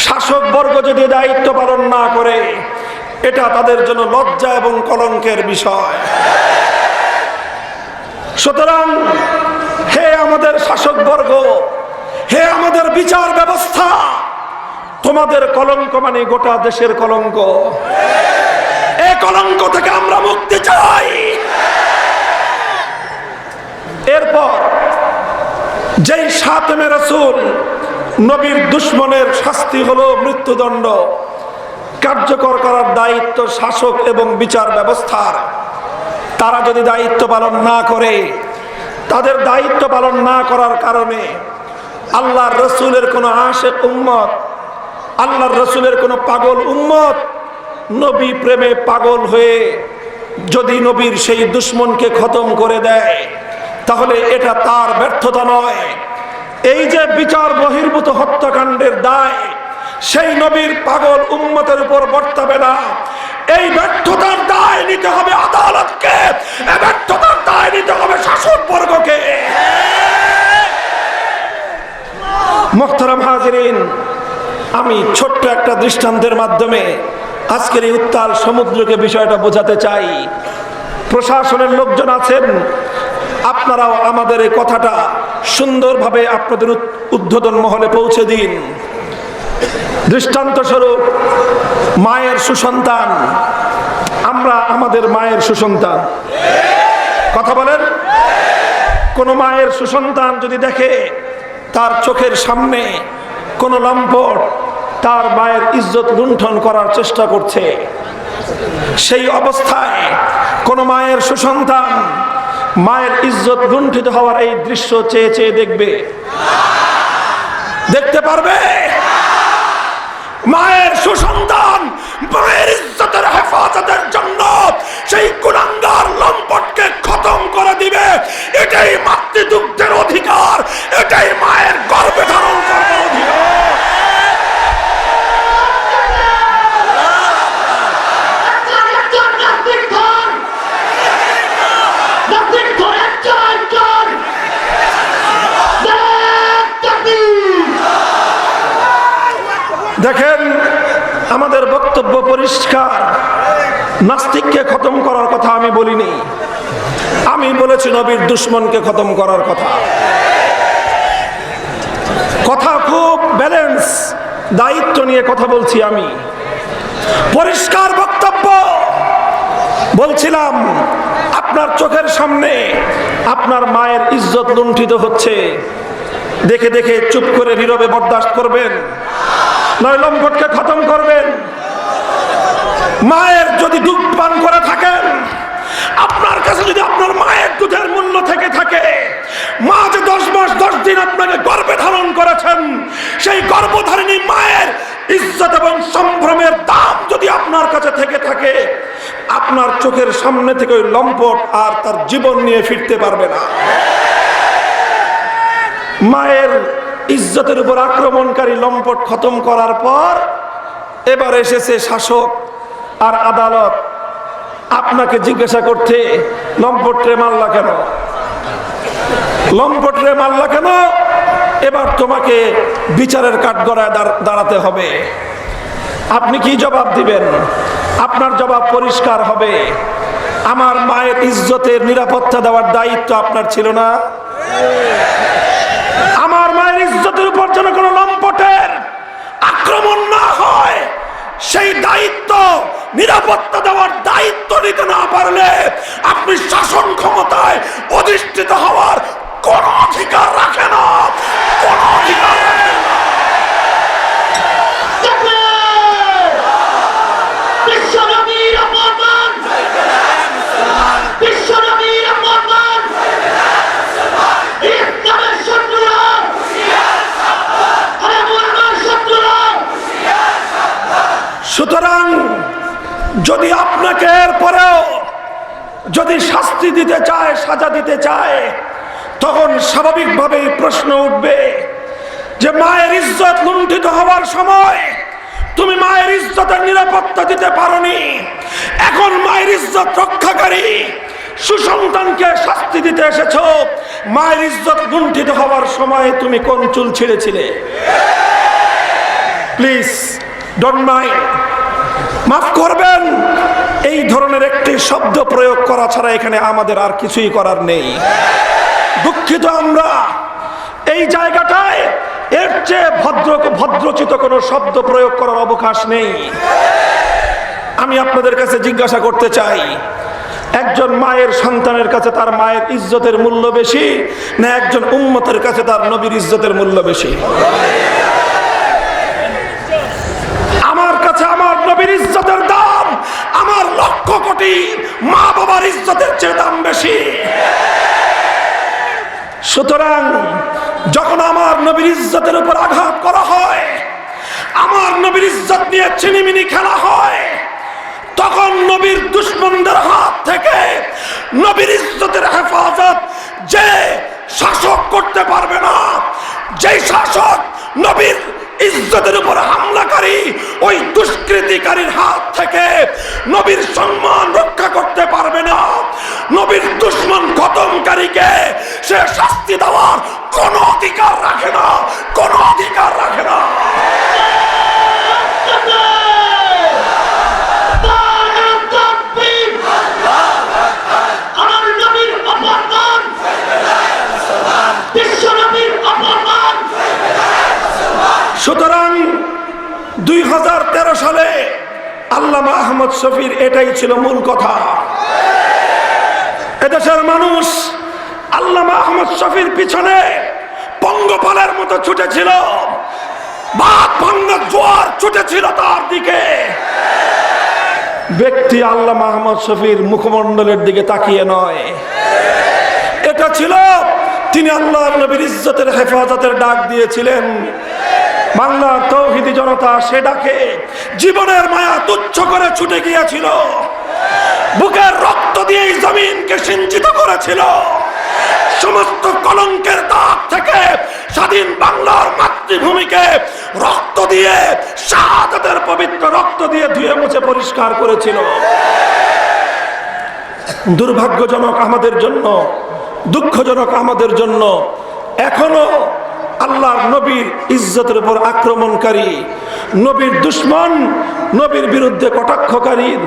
শাসক বর্গ যদি দায়িত্ব পালন না করে, এটা তাদের জন্য লজ্জা এবং কলঙ্কের বিষয়। সুতরাং হে আমাদের শাসক বর্গ, হে আমাদের বিচার ব্যবস্থা, তোমাদের কলঙ্ক মানে গোটা দেশের কলঙ্ক। এই কলঙ্ক থেকে আমরা মুক্তি চাই। এরপর যেই শাতিমে রাসূল নবীর দুশমনের শাস্তি হলো মৃত্যুদণ্ড, কার্যকর করার দায়িত্ব শাসক এবং বিচার ব্যবস্থার। তারা যদি দায়িত্ব পালন না করে, তাদের দায়িত্ব পালন না করার কারণে আল্লাহর রসুলের কোনো আশেক উম্মত, আল্লাহর রসুলের কোনো পাগল উম্মত নবী প্রেমে পাগল হয়ে যদি নবীর সেই দুশ্মনকে খতম করে দেয়, তাহলে এটা তার ব্যর্থতা নয়। এই যে বিচার বহির্ভূত হত্যাকাণ্ডের দায় সেই নবীর পাগল উম্মতের উপর বর্তাবে না। এই ব্যর্থতার দায় নিতে হবে আদালতকে, এই ব্যর্থতার দায় নিতে হবে শাসকবর্গকে। মুহতারাম হাজিরিন, আমি ছোট্ট একটা দৃষ্টান্তের মাধ্যমে আজকের এই উত্তাল সমুদ্রকে বিষয়টা বোঝাতে চাই। প্রশাসনের লোকজন আছেন, আপনারাও আমাদের এই কথাটা সুন্দরভাবে আপনাদের উদ্ধোধন মহলে পৌঁছে দিন। দৃষ্টান্ত স্বরূপ মায়ের সুসন্তান, আমরা আমাদের মায়ের সুসন্তান, কথা বলেন। কোন মায়ের সুসন্তান যদি দেখে তার চোখের সামনে কোন লম্পট তার মায়ের ইজ্জত লুণ্ঠন করার চেষ্টা করছে, সেই অবস্থায় কোন মায়ের সুসন্তান মায়ের ইজ্জত লুণ্ঠিত হওয়ার এই দৃশ্য চেয়ে চেয়ে দেখবে? দেখতে পারবে? মায়ের সুসন্তান মায়ের ইজ্জতের হেফাজতের জন্য সেই কুলাঙ্গার লম্পটকে খতম করে দিবে। এটাই মাতৃদুগ্ধের অধিকার, এটাই মায়ের গর্ভে ধারণ করার অধিকার। দেখেন, আমাদের বক্তব্য পরিষ্কার। নাস্তিককে খতম করার কথা আমি বলিনি, আমি বলেছি নবীর দুশ্মনকে খতম করার কথা। কথা খুব ব্যালেন্স, দায়িত্ব নিয়ে কথা বলছি আমি, পরিষ্কার বক্তব্য। বলছিলাম আপনার চোখের সামনে আপনার মায়ের ইজ্জত লুণ্ঠিত হচ্ছে, দেখে দেখে চুপ করে নীরবে বরদাস্ত করবেন, নয় লম্পটকে খতম করবেন? মায়ের যদি দুধ পান করে থাকেন, আপনার কাছে যদি আপনার মায়ের দুধের মূল্য থেকে থাকে, মা যে 10 মাস 10 দিন আপনাকে গর্ভে ধারণ করেছেন, সেই গর্ভধারিণী মায়ের ইজ্জত এবং সম্ভ্রমের দাম যদি আপনার কাছে থেকে থাকে, আপনার চোখের সামনে থেকে ওই লম্পট আর তার জীবন নিয়ে ফিরতে পারবে না। মায়ের ইজ্জতের উপর আক্রমণকারী লম্পট খতম করার পর এবার এসেছে শাসক আর আদালত আপনাকে জিজ্ঞাসা করতে, লম্পটরে মারলা কেন? লম্পটরে মারলা কেন? এবার তোমাকে বিচারের কাঠগড়ায় দাঁড়াতে হবে। আপনি কি জবাব দিবেন? আপনার জবাব পরিষ্কার হবে, আমার মায়ের ইজ্জতের নিরাপত্তা দেওয়ার দায়িত্ব আপনার ছিল না? আমার মায়ের ইজ্জতের উপর যেন কোনো লম্পটের আক্রমণ না হয়, সেই দায়িত্ব, নিরাপত্তা দেওয়ার দায়িত্ব নিতে না পারলে আপনি শাসন ক্ষমতায় অধিষ্ঠিত হওয়ার কোন অধিকার রাখেন না, কোন অধিকার রাখেন না। সুতরাং যদি আপনাকে এরপরেও যদি শাস্তি দিতে চায়, সাজা দিতে চায়, তখন স্বাভাবিকভাবেই প্রশ্ন উঠবে যে মায়ের ইজ্জত লুণ্ঠিত হওয়ার সময় তুমি মায়ের ইজ্জতের নিরাপত্তা দিতে পারোনি, এখন মায়ের ইজ্জত রক্ষাকারী সুসন্তানকে শাস্তি দিতে এসেছো, মায়ের ইজ্জত লুণ্ঠিত হওয়ার সময় তুমি কোন চুল ছিঁড়েছিলে? প্লিজ ডোন্ট মাইন্ড, মাফ করবেন, এই ধরনের একটি শব্দ প্রয়োগ করা ছাড়া এখানে আমাদের আর কিছুই করার নেই। দুঃখিত, আমরা এই জায়গাটায় এর চেয়ে ভদ্রচিত কোনো শব্দ প্রয়োগ করার অবকাশ নেই। আমি আপনাদের কাছে জিজ্ঞাসা করতে চাই, একজন মায়ের সন্তানের কাছে তার মায়ের ইজ্জতের মূল্য বেশি, না একজন উম্মতের কাছে তার নবীর ইজ্জতের মূল্য বেশি? আমার কাছে আমার নবীর ইজ্জতের দাম আমার লক্ষ কোটি মা বাবার ইজ্জত ইজ্জতের চেয়ে দাম বেশি। সুতরাং যখন আমার নবীর ইজ্জতের উপর আঘাত করা হয়, আমার নবীর ইজ্জত নিয়ে ছিনিমিনি খেলা হয়, তখন নবীর দুশমনদের হাত থেকে নবীর ইজ্জতের হেফাজত যে শাসক করতে পারবে না, যে শাসক নবীর ইজ্জতের উপর হামলাকারী ওই দুষ্কৃতিকারীর হাত থেকে নবীর সম্মান রক্ষা করতে পারবে না, নবীর দুশমন খতমকারীকে সে শাস্তি দেওয়ার কোনো অধিকার রাখে না, কোনো অধিকার রাখে না। সুতরাং 2013 সালে আল্লামা আহমদ শফীর এটাই ছিল মূল কথা। এদেশের মানুষ আল্লামা আহমদ শফীর পিছনে পঙ্গপালের মতো ছুটেছিল, বাদ ভাঙ্গা জোয়ার ছুটেছিল তার দিকে। ব্যক্তি আল্লামা আহমদ শফীর মুখমণ্ডলের দিকে তাকিয়ে নয়, এটা ছিল তিনি আল্লাহর নবীর ইজ্জতের হেফাজতের ডাক দিয়েছিলেন। বাংলার তৌহিদি জনতা সে ডাকে জীবনের মায়া তুচ্ছ করে ছুটে গিয়েছিল, বুকের রক্ত দিয়ে জমিনকে সিঞ্চিত করেছিল, সমস্ত কলঙ্কের দাগ থেকে স্বাধীন বাংলার মাতৃভূমিকে রক্ত দিয়ে, শাহাদাতের পবিত্র রক্ত দিয়ে ধুয়ে মুছে পরিষ্কার করেছিল। দুর্ভাগ্যজনক আমাদের জন্য, দুঃখজনক আমাদের জন্য, এখনো আল্লাহর নবীর ইজ্জতের উপর আক্রমণকারী, নবীর দুশমন, নবীর বিরুদ্ধে কটাক্ষকারীর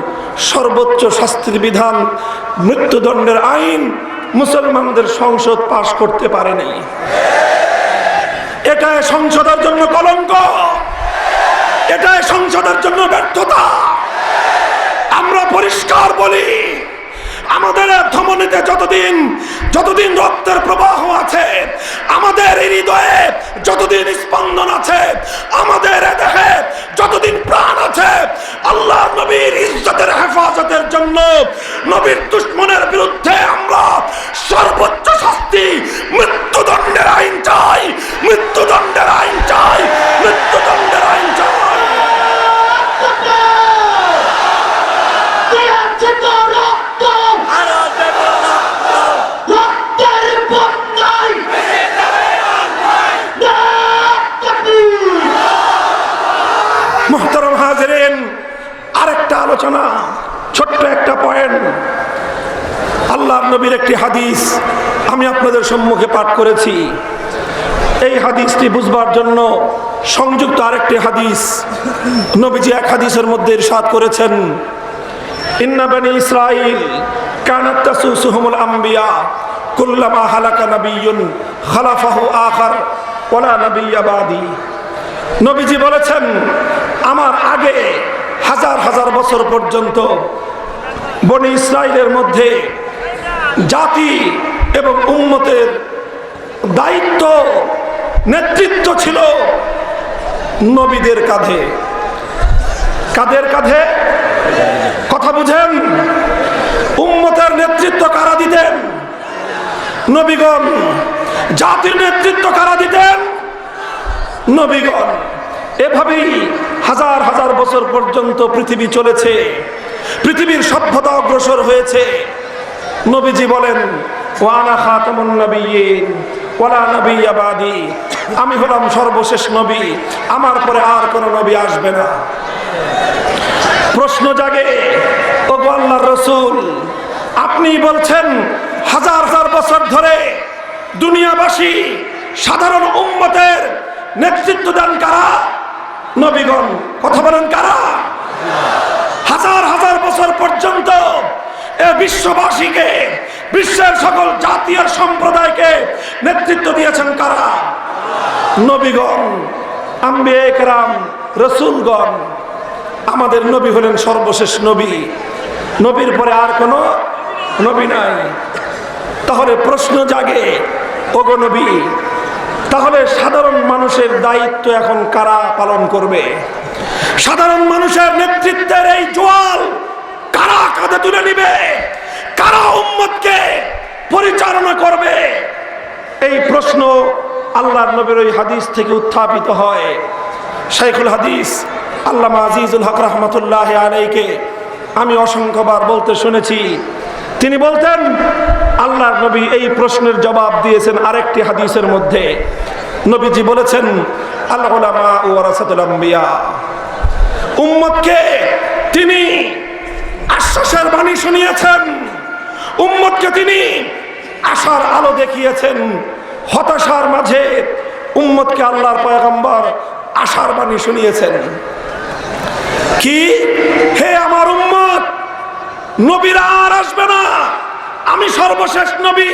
সর্বোচ্চ শাস্তির বিধান মৃত্যুদণ্ডের আইন মুসলমানদের সংসদ পাশ করতে পারেনি। এটা সংসদের জন্য কলঙ্ক, এটা সংসদের জন্য ব্যর্থতা। আমরা পরিষ্কার বলি, আমাদের ধমনীতে যতদিন রক্তের প্রবাহ আছে, আমাদের হৃদয়ে যতদিন স্পন্দন আছে, আমাদের দেহে যতদিন প্রাণ আছে, আল্লাহ নবীর ইজ্জতের হেফাজতের জন্য নবীর দুশমনের বিরুদ্ধে আমরা সর্বোচ্চ শাস্তি মৃত্যুদণ্ডের আইন চাই, মৃত্যুদণ্ডের আইন চাই, মৃত্যুদণ্ডের আইন চাই। মুহতারাম হাজিরিন, আরেকটা আলোচনা, ছোট্ট একটা পয়েন্ট। আল্লাহর নবীর একটি হাদিস আমি আপনাদের সম্মুখে পাঠ করেছি। এই হাদিসটি বুঝবার জন্য সংযুক্ত আরেকটি হাদিস নবীজি এক হাদিসের মধ্যে ইরশাদ করেছেন, ইন্না বনি ইসরাঈল কানাত তাসুসুহুমুল আম্বিয়া কুল্লামা হালাকা নাবিয়্যুন খালাফাহু আখার ওয়ালা নাবিয়্যা বাদি। নবীজি বলেছেন, আমার আগে হাজার হাজার বছর পর্যন্ত বনি ইসরাইলের মধ্যে জাতি এবং উম্মতের দায়িত্ব, নেতৃত্ব ছিল নবীদের কাঁধে। কাদের কাঁধে? কথা বুঝেন? উম্মতের নেতৃত্ব কারা দিতেন? নবীগণ। জাতির নেতৃত্ব কারা দিতেন? নবীগণ। এভাবেই হাজার হাজার বছর পর্যন্ত পৃথিবী চলেছে, পৃথিবীর সভ্যতা অগ্রসর হয়েছে। নবীজি বলেন, ওয়ানা খাতামুন নবিয়্যিন ওয়ালা নাবিয়্যা বাদি, আমি হলাম সর্বশেষ নবী, আমার পরে আর কোন নবী আসবে না। প্রশ্ন জাগে, ওগো আল্লাহর রাসূল, আপনি বলছেন হাজার হাজার বছর ধরে দুনিয়াবাসী সাধারণ উম্মতের নেতৃত্ব দেন কারা? নবীগণ। কথা বলেন কারা? হাজার হাজার বছর পর্যন্ত এ বিশ্ববাসীকে, বিশ্বের সকল জাতি আর সম্প্রদায়কে নেতৃত্ব দিয়েছেন কারা? নবীগণ, আম্বিয়া কেরাম, রাসূলগণ। আমাদের নবী হলেন সর্বশেষ নবী, নবীর পরে আর কোনো নবী নাই। তাহলে প্রশ্ন জাগে, ওগো নবী, তাহলে সাধারণ মানুষের দায়িত্ব এখন কারা পালন করবে? সাধারণ মানুষের নেতৃত্বের এই জোয়াল কারা কাঁধে তুলে নিবে? কারা উম্মতকে পরিচালনা করবে? এই প্রশ্ন আল্লাহর নবীর ওই হাদিস থেকে উত্থাপিত হয়। শাইখুল হাদিস আল্লামা আজিজুল হক রহমতুল্লাহ আলাইকে আমি অসংখ্যবার বলতে শুনেছি। তিনি বলতেন, আল্লাহর নবী এই প্রশ্নের জবাব দিয়েছেন আরেকটি হাদিসের মধ্যে। নবীজি বলেছেন, আল উলামা ওয়ারাসাতুল আম্বিয়া। উম্মতকে তিনি আশ্বাসের বাণী শুনিয়েছেন, উম্মতকে তিনি আশার আলো দেখিয়েছেন। হতাশার মাঝে উম্মতকে আল্লাহর পয়গম্বর আশার বাণী শুনিয়েছেন। কি? হে আমার উম্মত, নবীরা আর আসবে না, আমি সর্বশেষ নবী,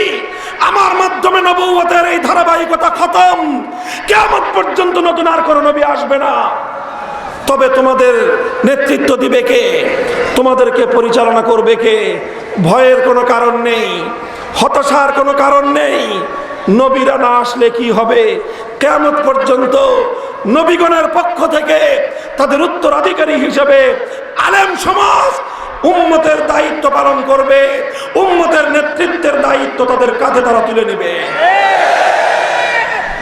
আমার মাধ্যমে নবুয়তের এই ধারাবাহিকতা খতম, কিয়ামত পর্যন্ত নতুন আর কোনো নবী আসবে না। তবে তোমাদের নেতৃত্ব দিবে কে? তোমাদেরকে পরিচালনা করবে কে? ভয়ের কোনো কারণ নেই, হতাশার কোনো কারণ নেই। নবীরা না আসলে কি হবে? কিয়ামত পর্যন্ত নবীগণের পক্ষ থেকে তাদের উত্তরাধিকারী হিসেবে আলেম সমাজ উম্মতের দায়িত্ব পালন করবে, উম্মতের নেতৃত্বের দায়িত্ব তাদের কাঁধে তারা তুলে নেবে।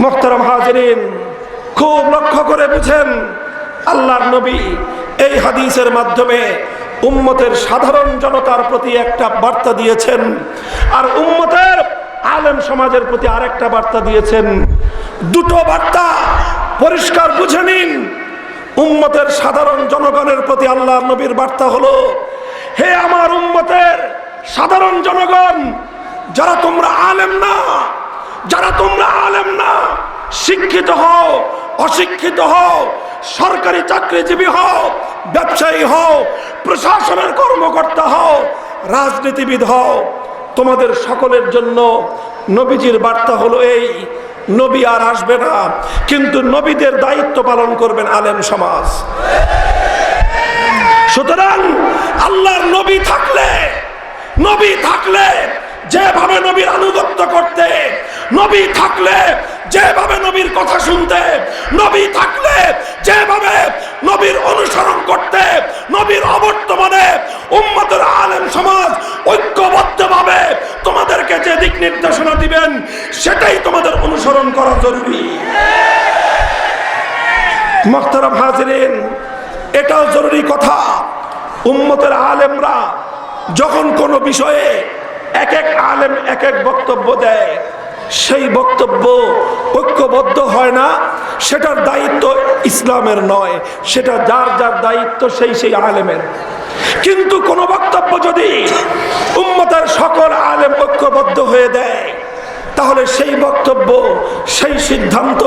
মুহতারাম হাজিরিন, খুব লক্ষ্য করে বুঝেন, আল্লাহর নবী এই হাদিসের মাধ্যমে উম্মতের সাধারণ জনতার প্রতি একটা বার্তা দিয়েছেন, আর উম্মতের আলেম সমাজের প্রতি আরেকটা বার্তা দিয়েছেন। দুটো বার্তা পরিষ্কার বুঝে নিন। উম্মতের সাধারণ জনগণের প্রতি আল্লাহর নবীর বার্তা হলো, হে আমার উম্মতের সাধারণ জনগণ, যারা তোমরা আলেম না, যারা তোমরা আলেম না, শিক্ষিত হও, অশিক্ষিত হও, সরকারি চাকরিজীবী হও, ব্যবসায়ী হও, প্রশাসনের কর্মকর্তা হও, রাজনীতিবিদ হও, তোমাদের সকলের জন্য নবীজির বার্তা হলো এই, নবী আর আসবে না, কিন্তু নবীদের দায়িত্ব পালন করবেন আলেম সমাজ। সুতরাং আল্লাহর নবী থাকলে যেভাবে নবীর আনুগত্য করতে, নবী থাকলে যেভাবে নবীর কথা শুনতে, নবী থাকলে যেভাবে নবীর অনুসরণ করতে, নবীর অবর্তমানে উম্মতের আলেম সমাজ ঐক্যবদ্ধভাবে তোমাদেরকে যে দিক নির্দেশনা দিবেন, সেটাই তোমাদের অনুসরণ করা জরুরি। মুহতারাম হাজিরিন, এটাও জরুরি কথা। উম্মতের আলেমরা যখন কোনো বিষয়ে এক এক আলেম এক এক বক্তব্য দেয়, সেই বক্তব্য ঐক্যবদ্ধ হয় না, সেটার দায়িত্ব ইসলামের নয়, সেটা যার যার দায়িত্ব সেই আলেমের। কিন্তু কোন বক্তব্য যদি উম্মতের সকল আলেম ঐক্যবদ্ধ হয়ে দেয়, তাহলে সেই বক্তব্য, সেই সিদ্ধান্ত,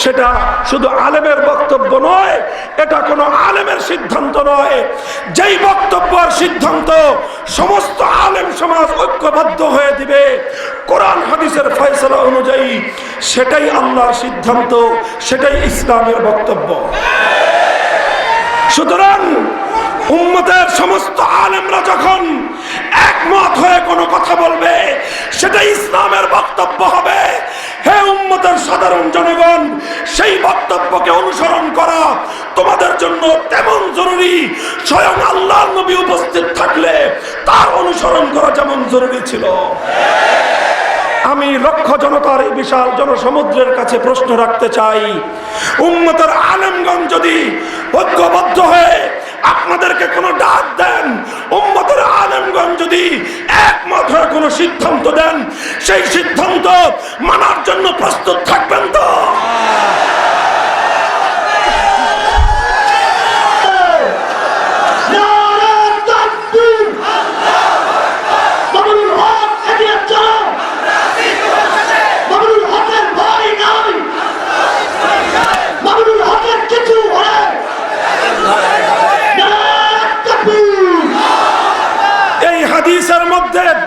সেটা শুধু আলেমের বক্তব্য নয়, এটা কোনো আলেমের সিদ্ধান্ত নয়। যেই বক্তব্য আর সিদ্ধান্ত সমস্ত আলেম সমাজ ঐক্যবদ্ধ হয়ে দিবে কোরআন হাদিসের ফয়সালা অনুযায়ী, সেটাই আল্লাহর সিদ্ধান্ত, সেটাই ইসলামের বক্তব্য। সুতরাং উম্মতের সমস্ত আলেমরা যখন একমত হয়ে কোনো কথা বলবে, সেটা ইসলামের বক্তব্য হবে। হে উম্মতের সাধারণ জনগণ, সেই বক্তব্যকে অনুসরণ করা তোমাদের জন্য তেমন জরুরি, স্বয়ং আল্লাহর নবী উপস্থিত থাকলে তার অনুসরণ করা যেমন জরুরি ছিল। আমি লক্ষ জনতার এই বিশাল জনসমুদ্রের কাছে প্রশ্ন রাখতে চাই, উম্মতের আলেমগণ যদি ঐক্যবদ্ধ হয়ে আপনাদেরকে কোনো ডাক দেন, উম্মতের আলেমগণ যদি একমত হয়ে কোনো সিদ্ধান্ত দেন, সেই সিদ্ধান্ত মানার জন্য প্রস্তুত থাকবেন তো?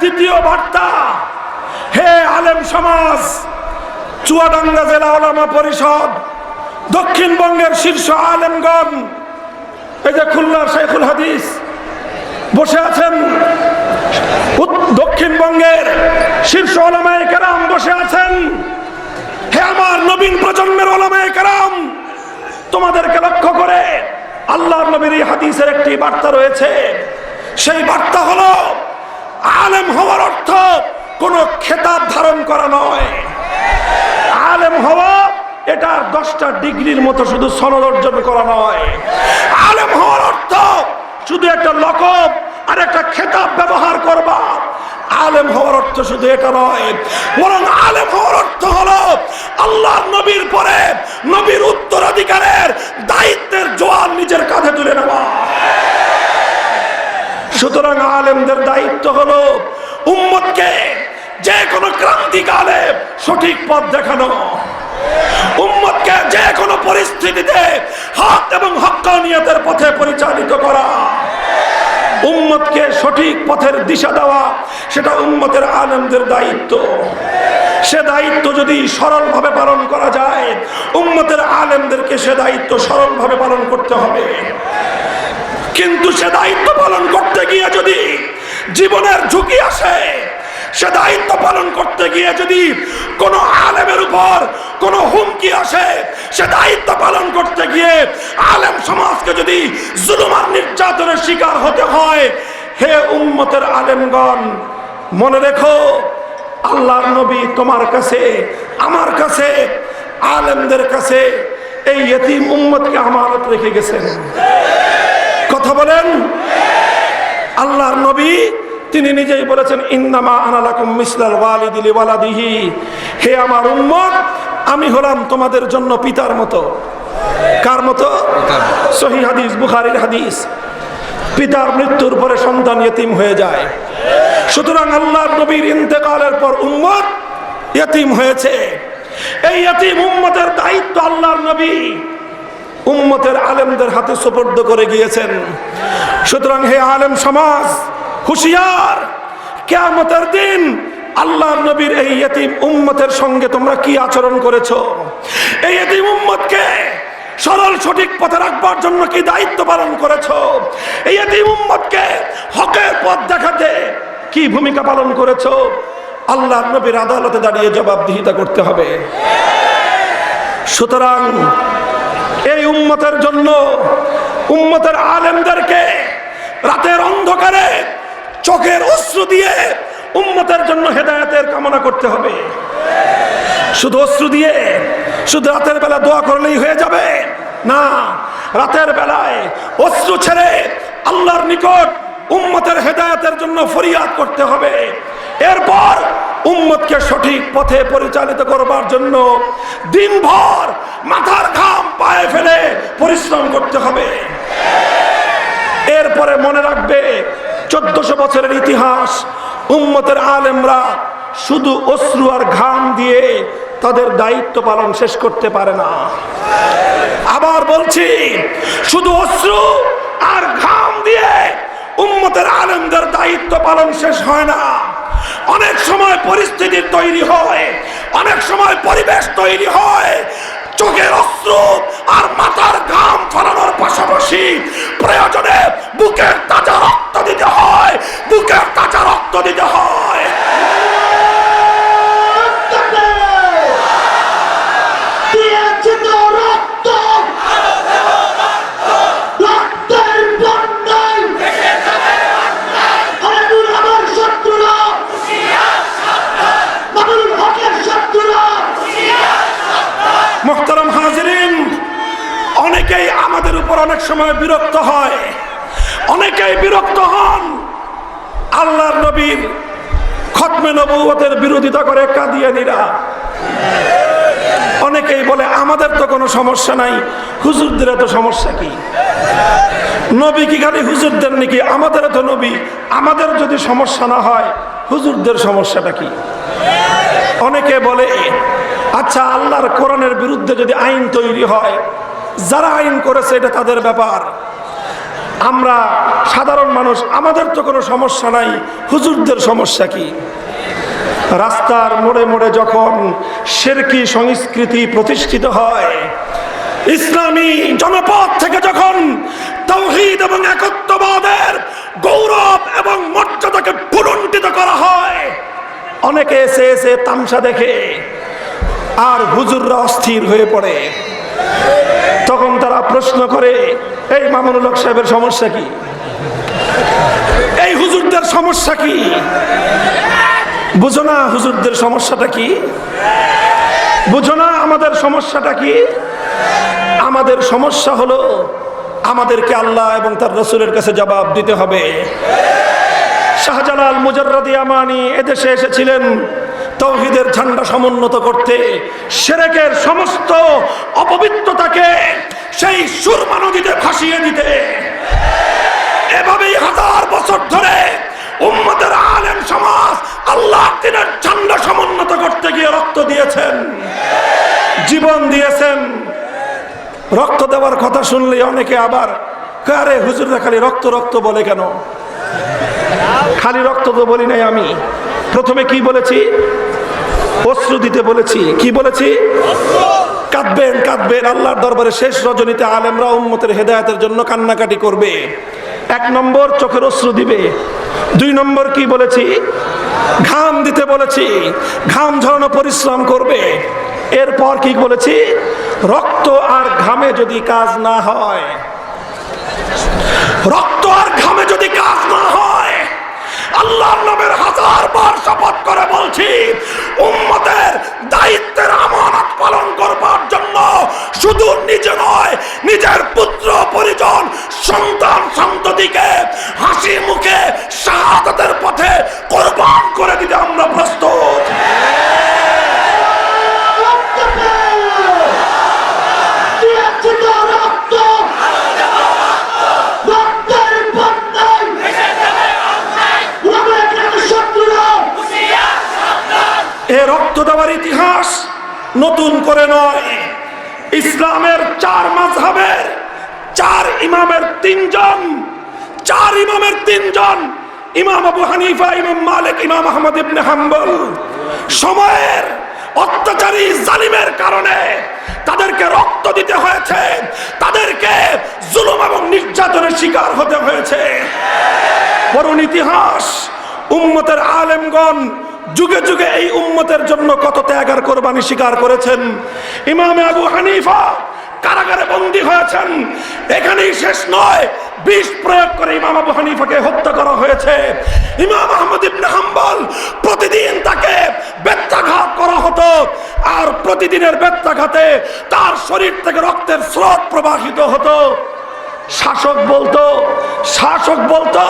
দ্বিতীয় বার্তা, হে আলেম সমাজ, চুয়াডাঙ্গা জেলা ওলামা পরিষদ, দক্ষিণবঙ্গের শীর্ষ আলেমগণ, এই যে খুলনার শাইখুল হাদিস বসে আছেন, দক্ষিণবঙ্গের শীর্ষ ওলামায়ে কেরাম বসে আছেন, হে আমার নবীন প্রজন্মের ওলামায়ে কেরাম, তোমাদেরকে লক্ষ্য করে আল্লাহর নবীর এই হাদিসের একটি বার্তা রয়েছে। সেই বার্তা হলো, আলেম হওয়ার অর্থ কোনো খেতাব ধারণ করা নয়। আলেম হওয়া এটা 10টা ডিগ্রির মতো শুধু সনদ অর্জন করা নয়। আলেম হওয়ার অর্থ শুধু একটা লকব আর একটা খেতাব ব্যবহার করবা। আলেম হওয়ার অর্থ শুধু এটা নয়, বরং আলেম হওয়ার অর্থ হলো আল্লাহর নবীর পরে নবীর উত্তরাধিকারের দায়িত্বের জোয়ান নিজের কাঁধে তুলে নেওয়া। সুতরাং আলেমদের দায়িত্ব হলো উম্মতকে যে কোনো ক্রান্তিকালে সঠিক পথ দেখানো, উম্মতকে যে কোনো পরিস্থিতিতে হক এবং হক্কানিয়তের পথে পরিচালিত করা, উম্মতকে সঠিক পথের দিশা দেওয়া, সেটা উম্মতের আলেমদের দায়িত্ব। সে দায়িত্ব যদি সরলভাবে পালন করা যায়, উম্মতের আলেমদেরকে সে দায়িত্ব সরলভাবে পালন করতে হবে। কিন্তু সে দায়িত্ব পালন করতে গিয়ে যদি জীবনের ঝুঁকি আসে, সে দায়িত্ব পালন করতে গিয়ে যদি কোনো আলেমের উপর কোনো হুমকি আসে, সে দায়িত্ব পালন করতে গিয়ে আলেম সমাজকে যদি জুলুম আর নির্যাতনের শিকার হতে হয়, হে উম্মতের আলেমগণ, মনে রেখো আল্লাহর নবী তোমার কাছে, আমার কাছে, আলেমদের কাছে এই ইতিম উম্মতকে আমানত রেখে গেছেন। কথা বলেন। আল্লাহর নবী তিনি নিজেই বলেছেন, ইন্নামা আনা লাকুম মিসলাল ওয়ালিদি লিওয়ালাদিহি, হে আমার উম্মত, আমি হলাম তোমাদের জন্য পিতার মতো। কার মতো? সহিহ হাদিস, বুখারীর হাদিস। পিতার মৃত্যুর পরে সন্তান ইতিম হয়ে যায়। সুতরাং আল্লাহর নবীর ইন্তেকালের পর উম্মত ইতিম হয়েছে। এই ইতিম উম্মতের দায়িত্ব আল্লাহর নবী উম্মতের আলেমদের হাতে সুপর্দ করে গিয়েছেন। সুতরাং হে আলেম সমাজ, হুঁশিয়ার, কিয়ামতের দিন আল্লাহর নবীর এই ইতিম উম্মতের সঙ্গে তোমরা কি আচরণ করেছো? এই ইতিম উম্মতকে সরল সঠিক পথে রাখবার জন্য কি দায়িত্ব পালন করেছো? এই ইতিম উম্মতকে হকের পথ দেখাতে কি ভূমিকা পালন করেছো? আল্লাহর নবীর আদালতে দাঁড়িয়ে জবাবদিহিতা করতে হবে। সুতরাং এই উম্মতের জন্য উম্মতের আলেমদেরকে রাতের অন্ধকারে চোখের অশ্রু দিয়ে উম্মতের জন্য হেদায়েতের কামনা করতে হবে। শুধু অশ্রু দিয়ে, শুধু রাতের বেলা দোয়া করলেই হয়ে যাবে না। রাতের বেলায় অশ্রু ছেড়ে আল্লাহর নিকট উম্মতের হেদায়েতের জন্য ফরিয়াদ করতে হবে। এরপর উম্মতকে সঠিক পথে পরিচালিত করবার জন্য দিনভর মাথার ঘাম পায়ে ফেলে পরিশ্রম করতে হবে। এরপরে মনে রাখবে, 1400 বছরের ইতিহাস, উম্মতের আলেমরা শুধু অশ্রু আর ঘাম দিয়ে তাদের দায়িত্ব পালন শেষ করতে পারে না। আবার বলছি, শুধু অশ্রু আর ঘাম দিয়ে উম্মতের আলেমদের দায়িত্ব পালন শেষ হয় না। অনেক সময় পরিস্থিতির তৈরি হয়, অনেক সময় পরিবেশ তৈরি হয়। চোখের অশ্রু আর মাথার ঘাম ফলানোর পাশাপাশি প্রয়োজনে বুকের তাজা রক্ত দিতে হয়, বুকের তাজা রক্ত দিতে হয়। মুহতারাম হাজিরিন, অনেকেই আমাদের উপর অনেক সময় বিরক্ত হয়, অনেকেই বিরক্ত হন। আল্লাহর নবীর খতমে নবুয়তের বিরোধিতা করে কাদিয়ানীরা। অনেকেই বলে আমাদের তো কোনো সমস্যা নাই, হুজুরদের এত সমস্যা কি? নবী কি খালি হুজুরদের নাকি? আমাদের তো নবী, আমাদের যদি সমস্যা না হয় হুজুরদের সমস্যাটা কি? অনেকে বলে, আচ্ছা আল্লাহর কোরআনের বিরুদ্ধে যদি আইন তৈরি হয়, যারা আইন করেছে এটা তাদের ব্যাপার, আমরা সাধারণ মানুষ, আমাদের তো কোনো সমস্যা নাই, হুজুরদের সমস্যা কি? রাস্তার মোড়ে মোড়ে যখন শিরকি সংস্কৃতি প্রতিষ্ঠিত হয়, ইসলামী জনপদ থেকে যখন তাওহীদ এবং একত্ববাদের গৌরব এবং মর্যাদাকে পুনর্জিত করা হয়, অনেকে এসে এসে তামসা দেখে আর হুজুররা অস্থির হয়ে পড়ে। তখন তারা প্রশ্ন করে, এই মামুনুল হক সাহেবের সমস্যা কি? এই হুজুরদের সমস্যা কি? বুঝো না হুজুরদের সমস্যাটা কি? বুঝো না আমাদের সমস্যাটা কি? আমাদের সমস্যা হলো আমাদেরকে আল্লাহ এবং তার রসুলের কাছে জবাব দিতে হবে। শাহজালাল মুজাররদি আমানি এদেশে এসেছিলেন তাওহীদের ঝান্ডা সমুন্নত করতে, শিরকের সমস্ত অপবিত্রতাকে সেই সুরমা নদীতে ভাসিয়ে দিতে। এভাবেই হাজার বছর ধরে উম্মতের আলেম সমাজ আল্লাহর দ্বীনের ঝান্ডা সমুন্নত করতে গিয়ে রক্ত দিয়েছেন, জীবন দিয়েছেন। রক্ত দেওয়ার কথা শুনলে অনেকে আবার আরে হুজুররা খালি রক্ত রক্ত বলে কেন? খালি রক্ত তো বলি নাই আমি। প্রথমে কি বলেছি? অশ্রু দিতে বলেছি। কি বলেছি? কাঁদবেন কাঁদবেন। আল্লাহর দরবারে শেষ রজনীতে আলেমরা উম্মতের হেদায়েতের জন্য কান্নাকাটি করবে। 1 নম্বর চোখের অশ্রু দিবে। 2 নম্বর কি বলেছি? ঘাম দিতে বলেছি, ঘাম ঝরানো পরিশ্রম করবে। এরপর কি বলেছি? রক্ত আর ঘামে যদি কাজ না হয়, রক্ত আর ঘামে যদি কাজ না হয়, আল্লাহর নামের 1000 বার শপথ করে বলছি, উম্মতের দায়িত্বের আমানত পালন করবার জন্য শুধু নিজে নয়, নিজের পুত্র পরিজন সন্তান সন্ততিকে হাসি মুখে শাহাদাতের পথে কোরবান করে দিতে আমরা প্রস্তুত। এ রক্ত দেওয়ার ইতিহাস নতুন করে নয়। ইসলামের 4 মাযহাবের 4 ইমামের 3 জন, 4 ইমামের 3 জন, ইমাম আবু হানিফা, ইমাম মালিক, ইমাম আহমদ ইবনে হাম্বল, সময়ের অত্যাচারী জালিমের কারণে তাদেরকে রক্ত দিতে হয়েছে, তাদেরকে জুলুম এবং নির্যাতনের শিকার হতে হয়েছে। করুণ ইতিহাস। উম্মতের আলেমগণ যুগে যুগে এই উম্মতের জন্য কত ত্যাগ আর কোরবানি স্বীকার করেছেন। ইমাম আবু হানিফা কারাগারে বন্দী হয়েছেন। এখানেই শেষ নয়, বিষ প্রয়োগ করে ইমাম আবু হানিফাকে হত্যা করা হয়েছে। ইমাম আহমদ ইবনে হাম্বল প্রতিদিন তাকে বেত্রাঘাত করা হতো, আর প্রতিদিনের বেত্রাঘাতে তার শরীর থেকে রক্তের স্রোত প্রবাহিত হতো। শাসক বলতো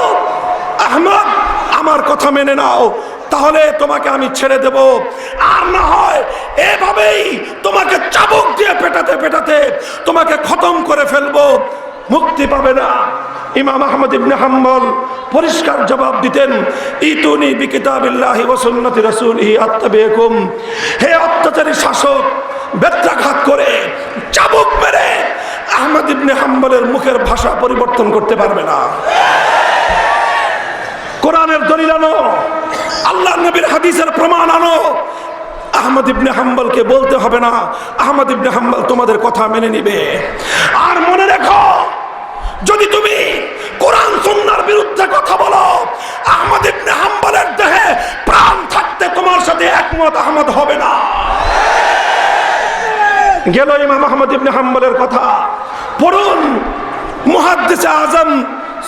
আহমদ আমার কথা মেনে নাও, তাহলে তোমাকে আমি ছেড়ে দেব, আর না হয় এভাবেই তোমাকে চাবুক দিয়ে পেটাতে পেটাতে তোমাকে খতম করে ফেলবো, মুক্তি পাবে না। ইমাম আহমদ ইবনে হাম্বল পরিষ্কার জবাব দিতেন, ইতুনি বিকিতাবিল্লাহি ওয়া সুন্নতি রাসূলিহি আত্তাবিকুম। হে অত্যাচারী শাসক, বেত্রাঘাত করে চাবুক মেরে আহমদ ইবনে হাম্বলের মুখের ভাষা পরিবর্তন করতে পারবে না। কোরআনের দলিল আনো, আল্লাহ নবীর হাদিসের প্রমাণ আনো। আহমদ ইবনে হাম্বলকে বলতে হবে না, আহমদ ইবনে হাম্বল তোমাদের কথা মেনে নিবে। আর মনে রেখো, যদি তুমি কোরআন সুন্নাহর বিরুদ্ধে কথা বলো, আহমদ ইবনে হাম্বলের দেহে প্রাণ থাকতে তোমার সাথে একমত আহমদ হবে না। গেল ইমাম আহমদ ইবনে হাম্বলের কথা। পড়ুন মুহাদ্দিস আজম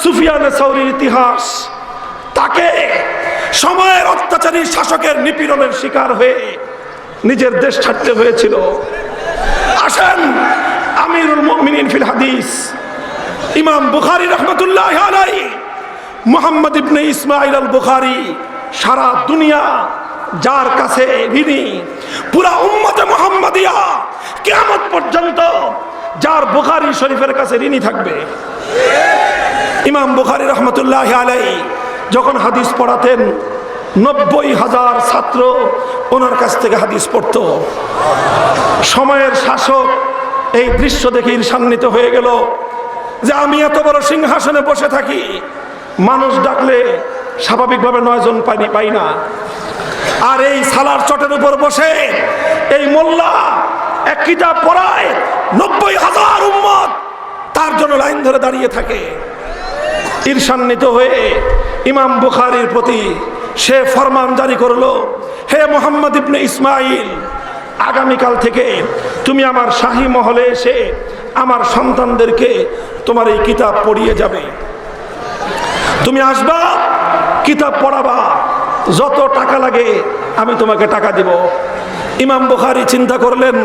সুফিয়ান সাউরির ইতিহাস। তাকে সময়ের অত্যাচারী শাসকের নিপীড়নের শিকার হয়ে নিজের দেশ ছাড়তে হয়েছিল। আসেন আমিরুল মুমিনিন ফিল হাদিস ইমাম বুখারী রাহমাতুল্লাহি আলাইহি, মুহাম্মদ ইবনে ইসমাঈল আল বুখারী, সারা দুনিয়া যার কাছে ঋণী, পুরা উম্মতে মুহাম্মাদিয়া কিয়ামত পর্যন্ত যার বুখারী শরীফের কাছে ঋণী থাকবে। ইমাম বুখারী রাহমাতুল্লাহি আলাইহি যখন হাদিস পড়াতেন, 90,000 ছাত্র ওনার কাছ থেকে হাদিস পড়ত। সময়ের শাসক এই দৃশ্য দেখে ঈর্ষান্বিত হয়ে গেল যে আমি এত বড় সিংহাসনে বসে থাকি, মানুষ ডাকলে স্বাভাবিকভাবে 9 জন পাই না, আর এই সালার চটের উপর বসে এই মোল্লা এক কিতাব পড়ায় 90,000 উম্মত তার জন্য লাইন ধরে দাঁড়িয়ে থাকে। ঈর্ষান্বিত হয়ে ইমাম বুখারীর প্রতি সে ফরমান জারি করলো, হে মুহাম্মদ ইবনে ইসমাঈল, আগামীকাল থেকে তুমি আমার শাহী মহলে এসে আমার সন্তানদেরকে তোমার এই কিতাব পড়িয়ে যাবে। তুমি আসবা, কিতাব পড়াবা, যত টাকা লাগে আমি তোমাকে টাকা দিব। ইমাম বুখারী চিন্তা করলেন,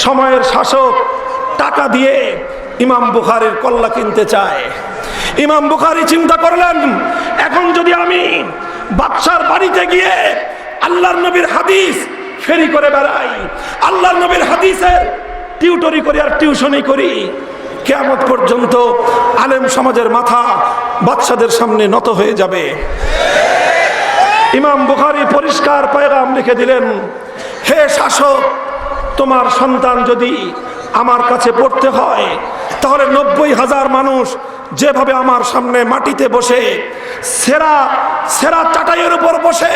সময়ের শাসক টাকা দিয়ে ইমাম বুখারীর কল্লা কিনতে চায়। ইমাম বুখারী চিন্তা করলেন, এখন যদি আমি বাদশার বাড়িতে গিয়ে আল্লাহর নবীর হাদিস ফেরি করে বেড়াই, আল্লাহর নবীর হাদিসের টিউটরি করি আর টিউশনি করি, কিয়ামত পর্যন্ত আলেম সমাজের মাথা বাদশাদের সামনে নত হয়ে যাবে। ইমাম বুখারী পরিষ্কার পয়গাম লিখে দিলেন, হে শাসক, তোমার সন্তান যদি আমার কাছে পড়তে হয় তাহলে 90,000 মানুষ যেভাবে আমার সামনে মাটিতে বসে সেরা সেরা চাটাইয়ের উপর বসে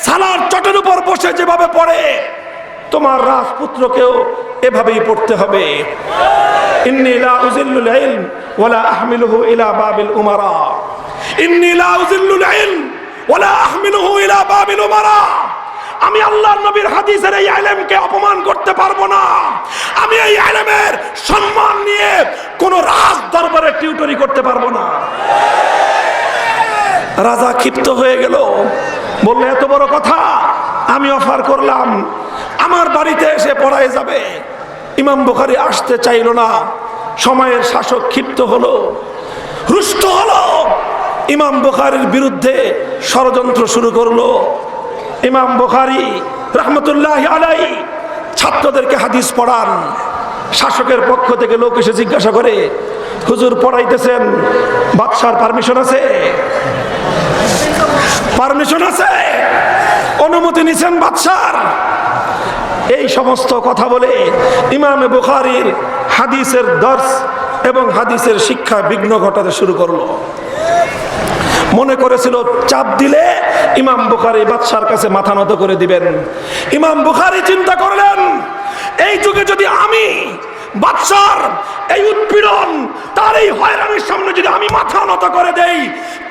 সালার চটের উপর বসে যেভাবে পড়ে, তোমার রাজপুত্রকেও এভাবেই পড়তে হবে। ইন্নী লা উযিল্লুল ইলম ওয়ালা আহমিলুহু ইলা বাবিল উমারা, ইন্নী লা উযিল্লুল ইলম ওয়ালা আহমিলুহু ইলা বাবিল উমারা। আমি আল্লাহর নবীর হাদিসের এই ইলমকে অপমান করতে পারবো না। আমি এই ইলমের সম্মান নিয়ে কোন রাজ দরবারে টিউটরি করতে পারবো না। রাজা ক্ষিপ্ত হয়ে গেল, বললে এত বড় কথা, আমি অফার করলাম আমার বাড়িতে এসে পড়ায় যাবে। ইমাম বুখারী আসতে চাইল না। সময়ের শাসক ক্ষিপ্ত হলো, রুষ্ট হলো, ইমাম বুখারীর বিরুদ্ধে ষড়যন্ত্র শুরু করলো। ইমাম বুখারী রাহমাতুল্লাহি আলাইহি ছাত্রদেরকে হাদিস পড়ান। শাসকের পক্ষ থেকে লোক এসে জিজ্ঞাসা করে, হুজুর পড়াইতেছেন, বাদশার পারমিশন আছে? পারমিশন আছে? অনুমতি নিছেন বাদশার? এই সমস্ত কথা বলে ইমাম বুখারীর হাদিসের দর্স এবং হাদিসের শিক্ষা বিঘ্ন ঘটাতে শুরু করলো। মনে করেছিল চাপ দিলে ইমাম বুখারী বাদশার কাছে মাথা নত করে দিবেন। ইমাম বুখারী চিন্তা করলেন, এই যুগে যদি আমি বাদশার এই উৎপীড়ন, তার এই হয়রানির সামনে যদি আমি মাথা নত করে দেই,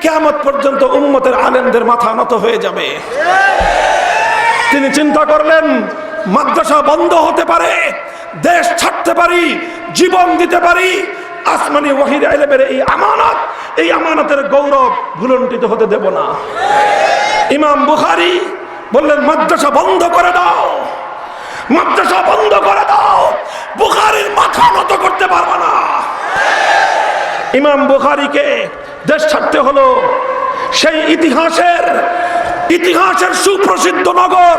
কিয়ামত পর্যন্ত উম্মতের আলেমদের মাথা নত হয়ে যাবে। তিনি চিন্তা করলেন, মাদ্রাসা বন্ধ হতে পারে, দেশ ছাড়তে পারি, জীবন দিতে পারি, আসমানি ওহীর ইলমের এই আমানত, এই আমানতের গৌরব ভুলুণ্ঠিত হতে দেব না। ইমাম বুখারী বললেন, মাদ্রাসা বন্ধ করে দাও, মাদ্রাসা বন্ধ করে দাও, বুখারীর মাথা নত করতে পারবে না। ইমাম বুখারীকে দেশ ছাড়তে হলো। সেই ইতিহাসের সুপ্রসিদ্ধ নগর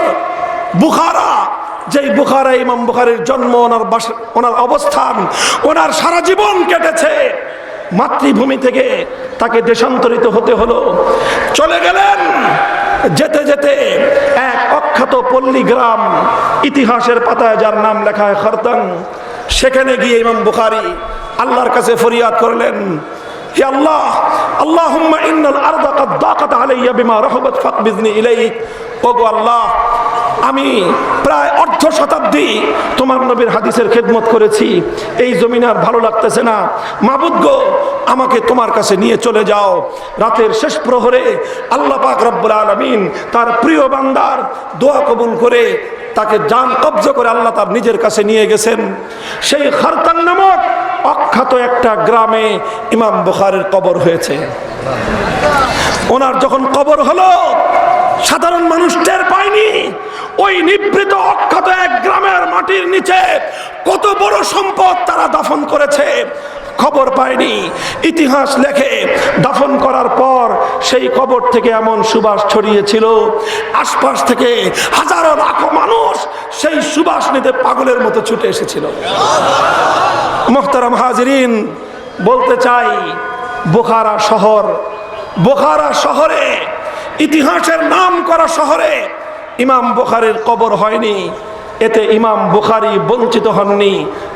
বুখারা, যেই বুখারায় ইমাম বুখারীর জন্ম, ওনার অবস্থান, ওনার সারা জীবন কেটেছে, মাতৃভূমি থেকে তাকে দেশান্তরিত হতে হলো। চলে গেলেন। যেতে যেতে এক অখ্যাত পল্লী গ্রাম, ইতিহাসের পাতায় যার নাম লেখা হয় খারতাং, সেখানে গিয়ে ইমাম বুখারী আল্লাহর কাছে ফরিয়াদ করলেন, হে আল্লাহ, আল্লাহুম্মা ইন্নাল আরদা কাদ দাকাত আলাইয়া বিমা রাহাবাত ফাকবিজনি ইলাইক। ওগো আল্লাহ, আমি প্রায় অর্ধ শতাব্দী তোমার নবীর হাদিসের খেদমত করেছি, এই জমিন আর ভালো লাগতেছে না, মাবুদ গো, আমাকে তোমার কাছে নিয়ে চলে যাও। রাতের শেষ প্রহরে আল্লাহ পাক রব্বুল আলামিন তার প্রিয় বান্দার দোয়া কবুল করে তাকে জান কবজা করে আল্লাহ তার নিজের কাছে নিয়ে গেছেন। সেই খারতাং নামক অখ্যাত একটা গ্রামে ইমাম বুখারীর কবর হয়েছে। ওনার যখন কবর হলো, সাধারণ মানুষ টের পায়নি। ওই নিভৃত অখ্যাত এক গ্রামের মাটির নিচে কত বড় সম্পদ তারা দাফন করেছে খবর পায়নি। ইতিহাস লেখে, দাফন করার পর সেই কবর থেকে এমন সুবাস ছড়িয়েছিল, আশপাশ থেকে হাজারো লাখো মানুষ সেই সুবাস নিতে পাগলের মতো ছুটে এসেছিল। মুহতারাম হাজিরিন, বলতে চাই, বুখারা শহরে, ইতিহাসের নাম করা শহরে ইমাম বুখারীর কবর হয়নি। এতে ইমাম বুখারী বঞ্চিত হননি,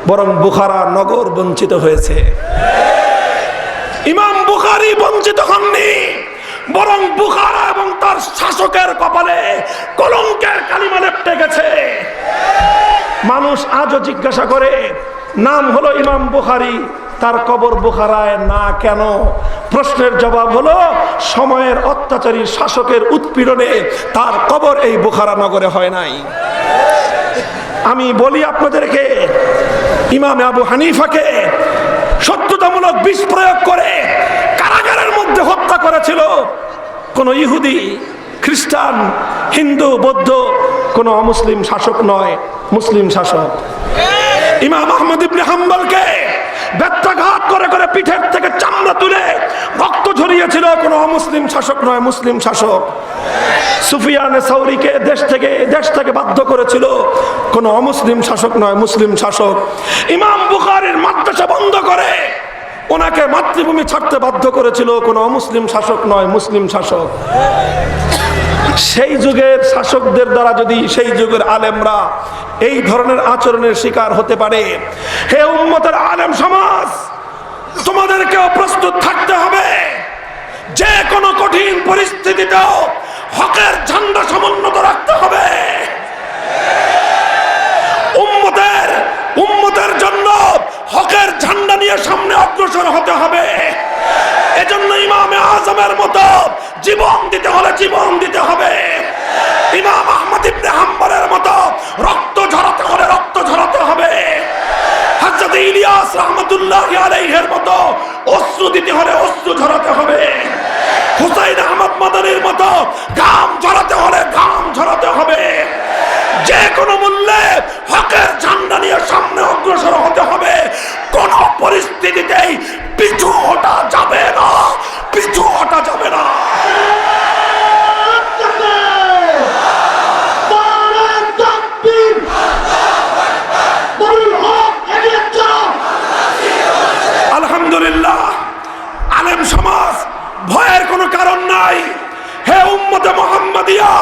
বরং বুখারা নগর বঞ্চিত হয়েছে। ইমাম বুখারী বঞ্চিত হননি, বরং বুখারা এবং তার শাসকের কপালে কলঙ্কের কালিমা লেপ্টে গেছে। মানুষ আজও জিজ্ঞাসা করে, নাম হলো ইমাম বুখারী, তার কবর বুখারায় না কেন? প্রশ্নের জবাব হলো, সময়ের অত্যাচারী শাসকের উৎপীড়নে তার কবর এই বুখারা নগরে হয় নাই। আমি বলি আপনাদেরকে, ইমাম আবু হানিফাকে শত্রুতামূলক বিষ প্রয়োগ করে কারাগারের মধ্যে হত্যা করেছিল। কোন কোন ইহুদি, খ্রিস্টান, হিন্দু, বৌদ্ধ কোন অমুসলিম শাসক নয়, মুসলিম শাসক। ইমাম আহমদ ইবনে হাম্বলকে ব্যত্যাঘাত করে করে পিঠের থেকে চামড়া তুলে রক্ত ঝরিয়েছিল কোন অমুসলিম শাসক নয়, মুসলিম শাসক। সুফিয়ানে সাউরিকে দেশ থেকে বাধ্য করেছিল কোন অমুসলিম শাসক নয়, মুসলিম শাসক। ইমাম বুখারীর মাদ্রাসা বন্ধ করে ওনাকে মাতৃভূমি ছাড়তে বাধ্য করেছিল কোন অমুসলিম শাসক নয়, মুসলিম শাসক। সেই যুগের শাসকদের দ্বারা যদি সেই যুগের আলেমরা এই ধরনের আচরণের শিকার হতে পারে, হে উম্মতের আলেম সমাজ, তোমাদেরকেও প্রস্তুত থাকতে হবে। যে কোনো কঠিন পরিস্থিতিতেও হকের ঝান্ডা সমুন্নত রাখতে হবে। উম্মতের জন্য হকের ঝান্ডা নিয়ে সামনে অগ্রসর হতে হবে। এজন্য ইমামে আজমের মতো জীবন দিতে হলে জীবন দিতে হবে। ইমাম আহমদ ইবনে হাম্বলের মতো রক্ত ঝরাতে হলে রক্ত ঝরাতে হবে। হযরত ইলিয়াস রাহমাতুল্লাহি আলাইহির মতো অশ্রু দিতে হলে অশ্রু ঝরাতে হবে। হুসাইন আহমদ মাদানির মতো ঘাম ঝরাতে হলে ঘাম ঝরাতে হবে। যে কোনো মূল্যে হকের ঝান্ডা নিয়ে সামনে অগ্রসর হতে হবে। কোন পরিস্থিতিতেই পিছু হটা যাবে না, পিছু হটা যাবে না। আলহামদুলিল্লাহ, আলেম সমাজ, ভয়ের কোনো কারণ নাই। হে উম্মতে মুহাম্মাদিয়া,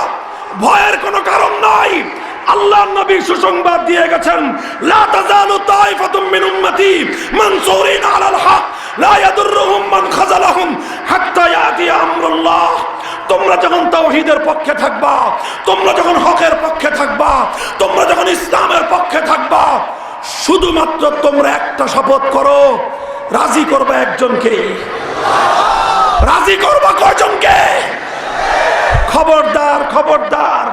ভয়ের কোনো কারণ নাই। আল্লাহ নবী সুসংবাদ দিয়ে গেছেন, লা তাযালু তাইফাতুম মিন উম্মতি মানসুরিন আলাল হক লা ইয়াদুররুহুম মান খাযালাহুম হাত্তা ইয়াতি আমরুল্লাহ। তোমরা যখন তাওহীদের পক্ষে থাকবা, তোমরা যখন হকের পক্ষে থাকবা, তোমরা যখন ইসলামের পক্ষে থাকবা, শুধুমাত্র তোমরা একটা শপথ করো, রাজি করবে একজনকে। রাজি করবা কয়জনকে? খবরদার, খবরদার,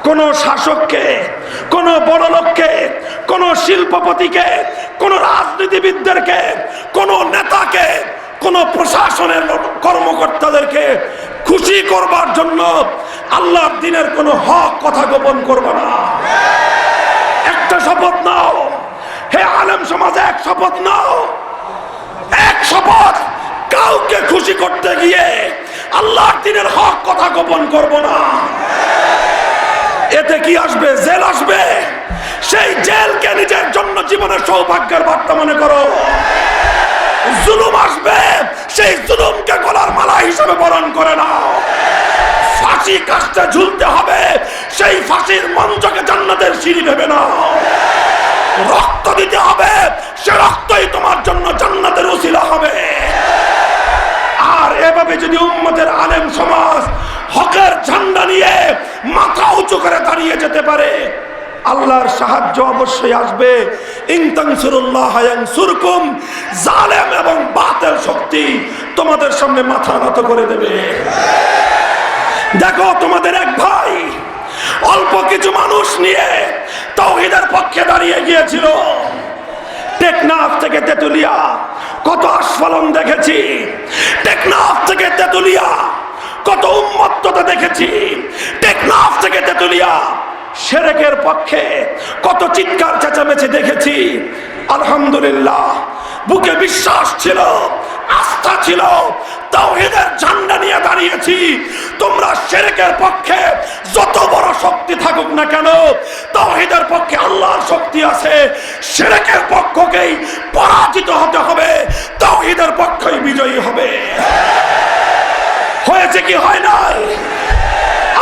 কোন শাসককে, কোন বড় লোককে, কোন শিল্পপতিকে, কোন রাজনীতিবিদদেরকে, কোন নেতাকে, কোন প্রশাসনের কর্মকর্তাদেরকে খুশি করবার জন্য আল্লাহর দ্বীনের কোন হক কথা গোপন করবে না। একটা শপথ নাও। হে আলেম সমাজ, এক শপথ নাও। এক শপথ, কাউকে খুশি করতে গিয়ে আল্লাহর দ্বীনের হক কথা গোপন করব না। এতে কি আসবে? জেল আসবে। সেই জেলকে নিজের জন্য জীবনের সৌভাগ্যের বার্তা মনে করো। জুলুম আসবে, সেই জুলুমকে গলার মালা হিসেবে বরণ করে নাও। ফাঁসি কাস্টে ঝুলতে হবে, সেই ফাঁসির মঞ্চকে জান্নাতের সিঁড়ি ভেবে নাও। রক্ত দিতে হবে, সে রক্তই তোমার জন্য জান্নাতের উসিলা হবে। আর এভাবে যদি উম্মতের আলেম সমাজ হকের ঝান্ডা নিয়ে মাথা উঁচু করে দাঁড়িয়ে যেতে পারে, আল্লাহর সাহায্য অবশ্যই আসবে। ইন তানসুরুল্লাহ ইয়ানসুরকুম। জালেম এবং বাতিল শক্তি তোমাদের সামনে মাথা নত করে দেবে। দেখো, তোমাদের এক ভাই অল্প কিছু মানুষ নিয়ে তাওহীদের পক্ষে দাঁড়িয়ে গিয়েছিল। টেকনাফ থেকে তেতুলিয়া কত আস্ফালন দেখেছি। টেকনাফ থেকে তেতুলিয়া কত উন্মত্ততা দেখেছি। টেকনাফ থেকে তেতুলিয়া শিরকের পক্ষে কত চিৎকার চেঁচামেচি দেখেছি। আলহামদুলিল্লাহ, বুকে বিশ্বাস ছিল, আস্থা ছিল, তাওহীদের ঝান্ডা নিয়ে দাঁড়িয়েছি। তোমরা শিরকের পক্ষে যত বড় শক্তি থাকুক না কেন, তাওহীদের পক্ষে আল্লাহর শক্তি আছে। শিরকের পক্ষকেই পরাজিত হতে হবে, তাওহীদের পক্ষই বিজয়ী হবে। হয়েছে কি হয় নাই?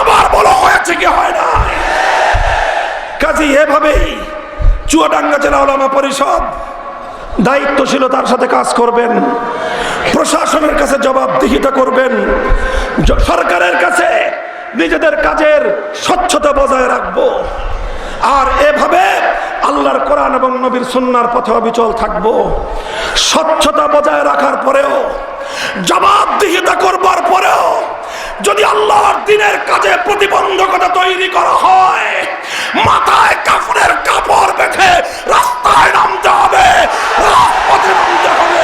আবার বলো, হয়েছে কি হয় নাই? কাজী এভাবেই চুয়াডাঙ্গা জেলা উলামা পরিষদ দায়িত্বশীলতার সাথে কাজ করবেন। প্রশাসনের কাছে জবাবদিহিতা করবেন। সরকারের কাছে নিজেদের কাজের স্বচ্ছতা বজায় রাখবো। আর এভাবে আল্লাহর কোরআন এবং নবীর সুন্নাহর পথে অবিচল থাকবো। স্বচ্ছতা বজায় রাখার পরেও, জবাবদিহিতা করবার পরেও যদি আল্লাহর দ্বীনের কাজে প্রতিবন্ধকতা তৈরি করা হয়, মাথায় কাফনের কাপড় বেঁধে রাস্তায় নামতে হবে, রাজপথে নামতে হবে।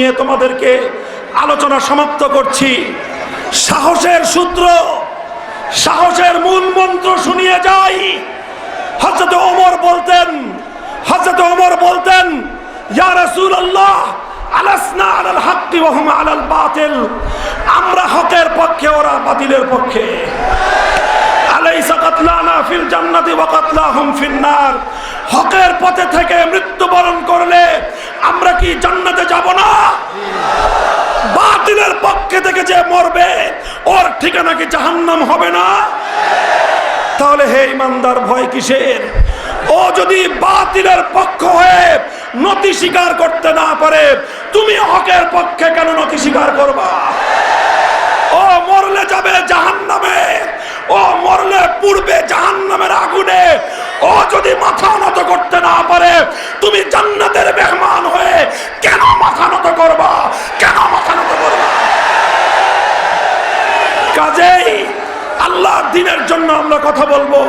নিয়ে তোমাদেরকে আলোচনা সমাপ্ত করছি। সাহসের সূত্র, সাহসের মূল মন্ত্র শুনিয়ে যাই। হযরত ওমর বলতেন ইয়া রাসূলুল্লাহ আলাসনা আলাল হাক্কি ওয়া হুম আলাল বাতিল, আমরা হকের পক্ষে ওরা বাতিলের পক্ষে। আলাইসা কাতলানা ফিল জান্নাতি ওয়া কাতলাহুম ফিন নার, হকের পথে থেকে মৃত্যুবরণ করলে আমরা কি জান্নাতে যাব না? বাতিলের পক্ষে থেকে যে মরবে ওর ঠিকানা কি জাহান্নাম হবে না? তাহলে হে ইমানদার, ভয় কিসের? ও যদি বাতিলের পক্ষ হয়ে নতি স্বীকার করতে না পারে, তুমি হকের পক্ষে কেন নতি স্বীকার করবা? ও মরলে যাবে জাহান্নামে, ও মরলে পূর্বে জাহান্নামের আগুনে। ও যদি মাথা নত করতে না পারে, তুমি জান্নাতের মেহমান হয়ে কেন মাথা নত করবা? কেন মাথা নত করবা? কাজেই আল্লাহর দ্বীনের জন্য আমরা কথা বলবো,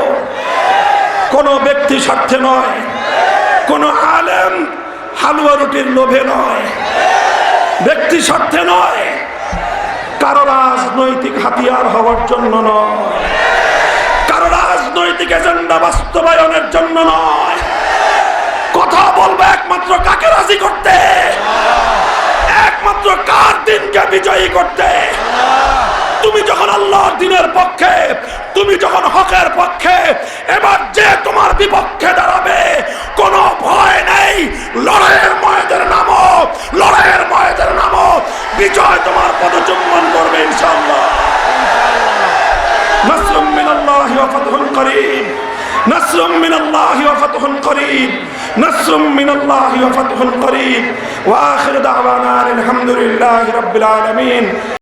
কোন ব্যক্তি স্বার্থে নয়, কোন আলেম হালুয়া রুটির লোভে নয়, ব্যক্তি স্বার্থে নয়, কারো রাজনৈতিক হাতিয়ার হওয়ার জন্য নয়, কারো রাজনৈতিক এজেন্ডা বাস্তবায়নের জন্য নয়। কথা বলবো একমাত্র কাকে রাজি করতে, একমাত্র কার দিনকে বিজয়ী করতে। তুমি যখন আল্লাহর দ্বীনের পক্ষে, তুমি যখন হকের পক্ষে, এবার যে তোমার বিপক্ষে দাঁড়াবে কোনো ভয় নেই। লড়াইয়ের ময়দানে নামো, লড়াইয়ের ময়দানে নামো, বিজয় তোমার পদচুম্বন করবে ইনশাআল্লাহ। নাসরুম মিনাল্লাহি ওয়া ফাতহুন করিম, নাসরুম মিনাল্লাহি ওয়া ফাতহুন করিম, নাসরুম মিনাল্লাহি ওয়া ফাতহুন করিম। ওয়া আখিরু দাওয়ানা আলহামদুলিল্লাহি রাব্বিল আলামিন।